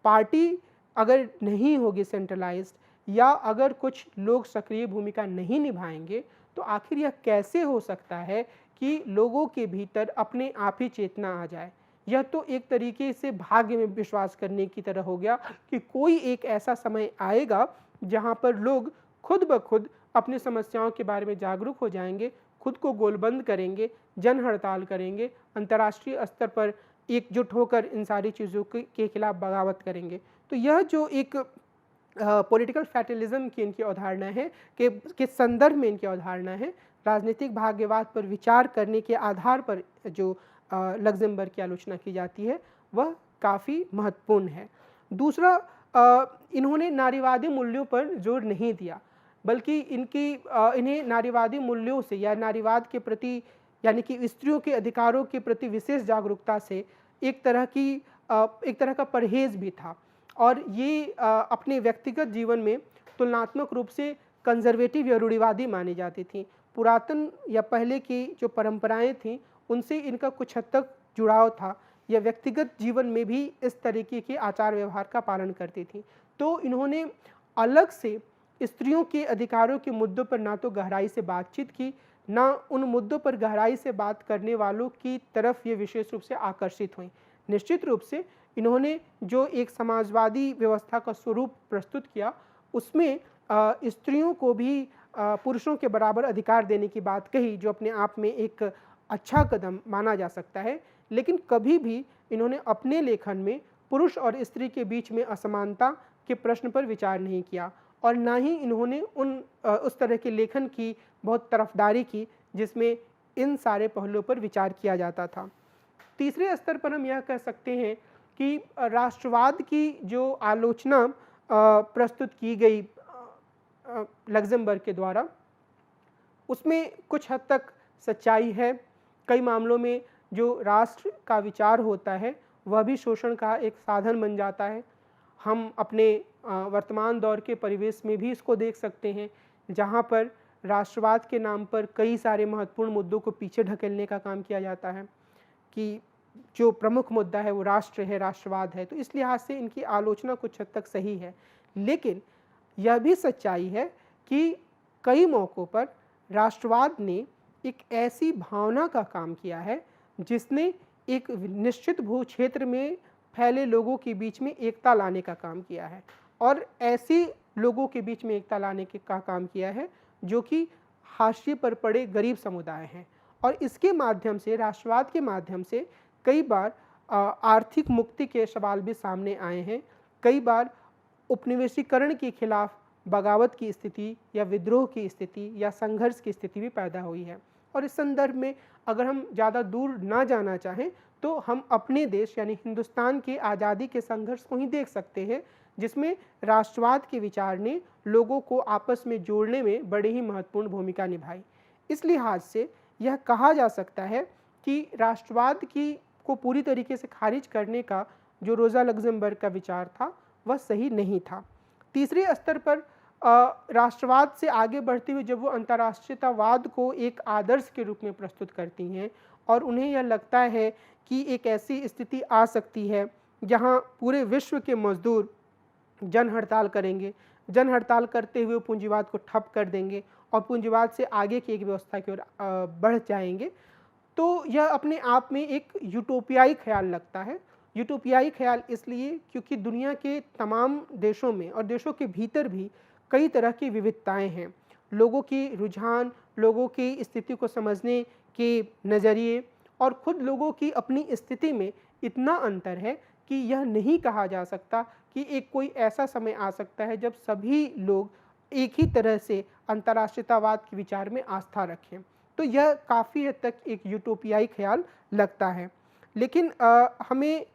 पार्टी अगर नहीं होगी सेंट्रलाइज्ड या अगर कुछ लोग सक्रिय भूमिका नहीं निभाएंगे, तो आखिर यह कैसे हो सकता है कि लोगों के भीतर अपने आप ही चेतना आ जाए? यह तो एक तरीके से भाग्य में विश्वास करने की तरह हो गया कि कोई एक ऐसा समय आएगा जहाँ पर लोग खुद ब खुद अपनी समस्याओं के बारे में जागरूक हो जाएंगे, खुद को गोलबंद करेंगे, जन हड़ताल करेंगे, अंतर्राष्ट्रीय स्तर पर एकजुट होकर इन सारी चीज़ों के खिलाफ बगावत करेंगे। तो यह जो एक पॉलिटिकल फैटलिज़म की इनकी अवधारणा है के संदर्भ में इनकी अवधारणा है, राजनीतिक भाग्यवाद पर विचार करने के आधार पर जो लग्ज़मबर्ग की आलोचना की जाती है, वह काफ़ी महत्वपूर्ण है। दूसरा, इन्होंने नारीवादी मूल्यों पर जोर नहीं दिया, बल्कि इन्हें नारीवादी मूल्यों से या नारीवाद के प्रति यानी कि स्त्रियों के अधिकारों के प्रति विशेष जागरूकता से एक तरह का परहेज़ भी था और ये अपने व्यक्तिगत जीवन में तुलनात्मक रूप से कंज़र्वेटिव या रूढ़िवादी मानी जाती थीं। पुरातन या पहले की जो परंपराएं थीं, उनसे इनका कुछ हद तक जुड़ाव था। यह व्यक्तिगत जीवन में भी इस तरीके के आचार व्यवहार का पालन करती थीं। तो इन्होंने अलग से स्त्रियों के अधिकारों के मुद्दों पर ना तो गहराई से बातचीत की, ना उन मुद्दों पर गहराई से बात करने वालों की तरफ ये विशेष रूप से आकर्षित हुई। निश्चित रूप से इन्होंने जो एक समाजवादी व्यवस्था का स्वरूप प्रस्तुत किया, उसमें स्त्रियों को भी पुरुषों के बराबर अधिकार देने की बात कही, जो अपने आप में एक अच्छा कदम माना जा सकता है। लेकिन कभी भी इन्होंने अपने लेखन में पुरुष और स्त्री के बीच में असमानता के प्रश्न पर विचार नहीं किया और ना ही इन्होंने उस तरह के लेखन की बहुत तरफदारी की जिसमें इन सारे पहलुओं पर विचार किया जाता था। तीसरे स्तर पर हम यह कह सकते हैं कि राष्ट्रवाद की जो आलोचना प्रस्तुत की गई लग्ज़मबर्ग के द्वारा, उसमें कुछ हद तक सच्चाई है। कई मामलों में जो राष्ट्र का विचार होता है वह भी शोषण का एक साधन बन जाता है। हम अपने वर्तमान दौर के परिवेश में भी इसको देख सकते हैं, जहाँ पर राष्ट्रवाद के नाम पर कई सारे महत्वपूर्ण मुद्दों को पीछे ढकेलने का काम किया जाता है कि जो प्रमुख मुद्दा है वो राष्ट्र है, राष्ट्रवाद है। तो इस लिहाज से इनकी आलोचना कुछ हद तक सही है, लेकिन यह भी सच्चाई है कि कई मौक़ों पर राष्ट्रवाद ने एक ऐसी भावना का काम किया है जिसने एक निश्चित भू क्षेत्र में फैले लोगों के बीच में एकता लाने का काम किया है और ऐसे लोगों के बीच में एकता लाने का काम किया है जो कि हाशिए पर पड़े गरीब समुदाय हैं। और इसके माध्यम से, राष्ट्रवाद के माध्यम से कई बार आर्थिक मुक्ति के सवाल भी सामने आए हैं। कई बार उपनिवेशीकरण के खिलाफ बगावत की स्थिति या विद्रोह की स्थिति या संघर्ष की स्थिति भी पैदा हुई है। और इस संदर्भ में अगर हम ज़्यादा दूर ना जाना चाहें तो हम अपने देश यानी हिंदुस्तान के आज़ादी के संघर्ष को ही देख सकते हैं, जिसमें राष्ट्रवाद के विचार ने लोगों को आपस में जोड़ने में बड़ी ही महत्वपूर्ण भूमिका निभाई। इस लिहाज से यह कहा जा सकता है कि राष्ट्रवाद की को पूरी तरीके से खारिज करने का जो रोज़ा लग्जमबर्ग का विचार था वह सही नहीं था। तीसरे स्तर पर राष्ट्रवाद से आगे बढ़ते हुए जब वो अंतर्राष्ट्रीयतावाद को एक आदर्श के रूप में प्रस्तुत करती हैं और उन्हें यह लगता है कि एक ऐसी स्थिति आ सकती है जहां पूरे विश्व के मजदूर जन हड़ताल करेंगे, जन हड़ताल करते हुए पूंजीवाद को ठप कर देंगे और पूंजीवाद से आगे की एक व्यवस्था की ओर बढ़ जाएंगे, तो यह अपने आप में एक यूटोपियाई ख्याल लगता है। यूटोपियाई ख्याल इसलिए क्योंकि दुनिया के तमाम देशों में और देशों के भीतर भी कई तरह की विविधताएं हैं। लोगों की रुझान, लोगों की स्थिति को समझने के नज़रिए और खुद लोगों की अपनी स्थिति में इतना अंतर है कि यह नहीं कहा जा सकता कि एक कोई ऐसा समय आ सकता है जब सभी लोग एक ही तरह से अंतर्राष्ट्रीयतावाद के विचार में आस्था रखें। तो यह काफ़ी हद तक एक यूटोपियाई ख्याल लगता है। लेकिन हमें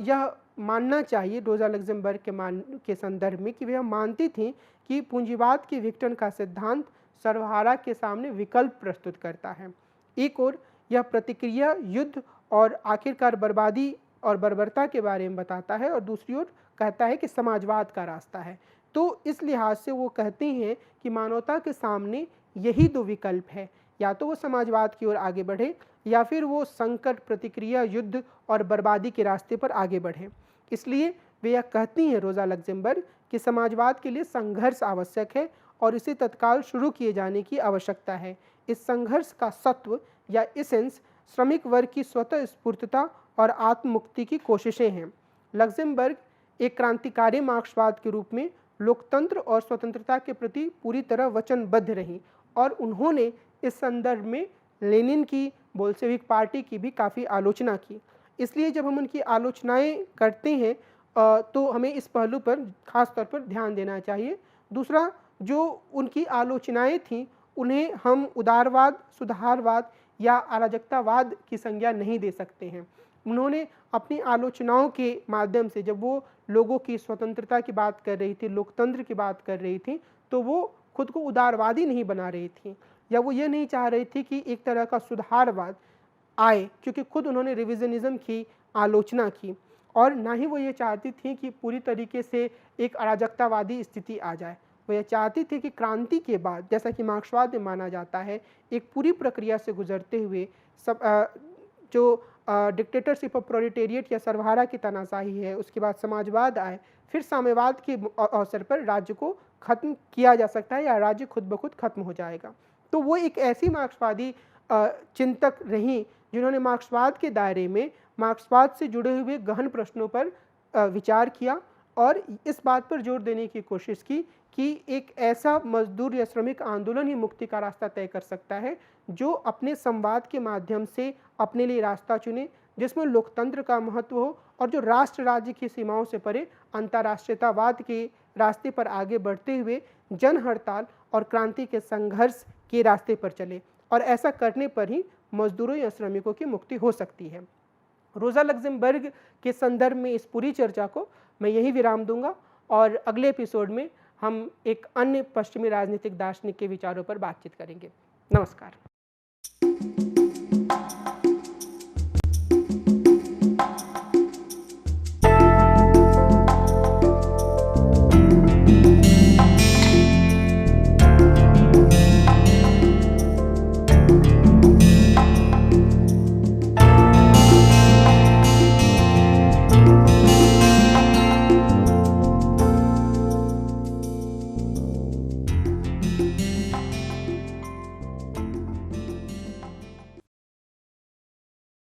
यह मानना चाहिए रोज़ा लग्जमबर्ग के संदर्भ में कि वह मानती थीं कि पूंजीवाद के विघटन का सिद्धांत सर्वहारा के सामने विकल्प प्रस्तुत करता है। एक ओर यह प्रतिक्रिया, युद्ध और आखिरकार बर्बादी और बर्बरता के बारे में बताता है और दूसरी ओर कहता है कि समाजवाद का रास्ता है। तो इस लिहाज से वो कहती हैं कि मानवता के सामने यही दो विकल्प है, या तो वो समाजवाद की ओर आगे बढ़े या फिर वो संकट, प्रतिक्रिया, युद्ध और बर्बादी के रास्ते पर आगे बढ़े। इसलिए वे यह कहती हैं रोज़ा लग्जमबर्ग कि समाजवाद के लिए संघर्ष आवश्यक है और इसे तत्काल शुरू किए जाने की आवश्यकता है। इस संघर्ष का सत्व या एसेंस श्रमिक वर्ग की स्वतः स्फूर्तता और आत्ममुक्ति की कोशिशें हैं। लग्जमबर्ग एक क्रांतिकारी मार्क्सवाद के रूप में लोकतंत्र और स्वतंत्रता के प्रति पूरी तरह वचनबद्ध रहीं और उन्होंने इस संदर्भ में लेनिन की, बोल्शेविक पार्टी की भी काफ़ी आलोचना की। इसलिए जब हम उनकी आलोचनाएं करते हैं तो हमें इस पहलू पर खास तौर पर ध्यान देना चाहिए। दूसरा, जो उनकी आलोचनाएं थीं उन्हें हम उदारवाद, सुधारवाद या अराजकतावाद की संज्ञा नहीं दे सकते हैं। उन्होंने अपनी आलोचनाओं के माध्यम से जब वो लोगों की स्वतंत्रता की बात कर रही थी, लोकतंत्र की बात कर रही थी, तो वो खुद को उदारवादी नहीं बना रही थी या वो ये नहीं चाह रही थी कि एक तरह का सुधारवाद आए, क्योंकि खुद उन्होंने रिविजनिज्म की आलोचना की और ना ही वो ये चाहती थी कि पूरी तरीके से एक अराजकतावादी स्थिति आ जाए। वो ये चाहती थी कि क्रांति के बाद, जैसा कि मार्क्सवाद में माना जाता है, एक पूरी प्रक्रिया से गुजरते हुए जो डिक्टेटरशिप ऑफ प्रोलेटेरिएट या सर्वहारा की तानाशाही है, उसके बाद समाजवाद आए, फिर साम्यवाद के अवसर पर राज्य को खत्म किया जा सकता है या राज्य खुद ब खुद खत्म हो जाएगा। तो वो एक ऐसी मार्क्सवादी चिंतक रहीं जिन्होंने मार्क्सवाद के दायरे में मार्क्सवाद से जुड़े हुए गहन प्रश्नों पर विचार किया और इस बात पर जोर देने की कोशिश की कि एक ऐसा मजदूर या श्रमिक आंदोलन ही मुक्ति का रास्ता तय कर सकता है जो अपने संवाद के माध्यम से अपने लिए रास्ता चुने, जिसमें लोकतंत्र का महत्व हो और जो राष्ट्र राज्य की सीमाओं से परे अंतर्राष्ट्रीयतावाद के रास्ते पर आगे बढ़ते हुए जन हड़ताल और क्रांति के संघर्ष के रास्ते पर चले, और ऐसा करने पर ही मजदूरों या श्रमिकों की मुक्ति हो सकती है। रोज़ा लग्जमबर्ग के संदर्भ में इस पूरी चर्चा को मैं यही विराम दूंगा और अगले एपिसोड में हम एक अन्य पश्चिमी राजनीतिक दार्शनिक के विचारों पर बातचीत करेंगे। नमस्कार।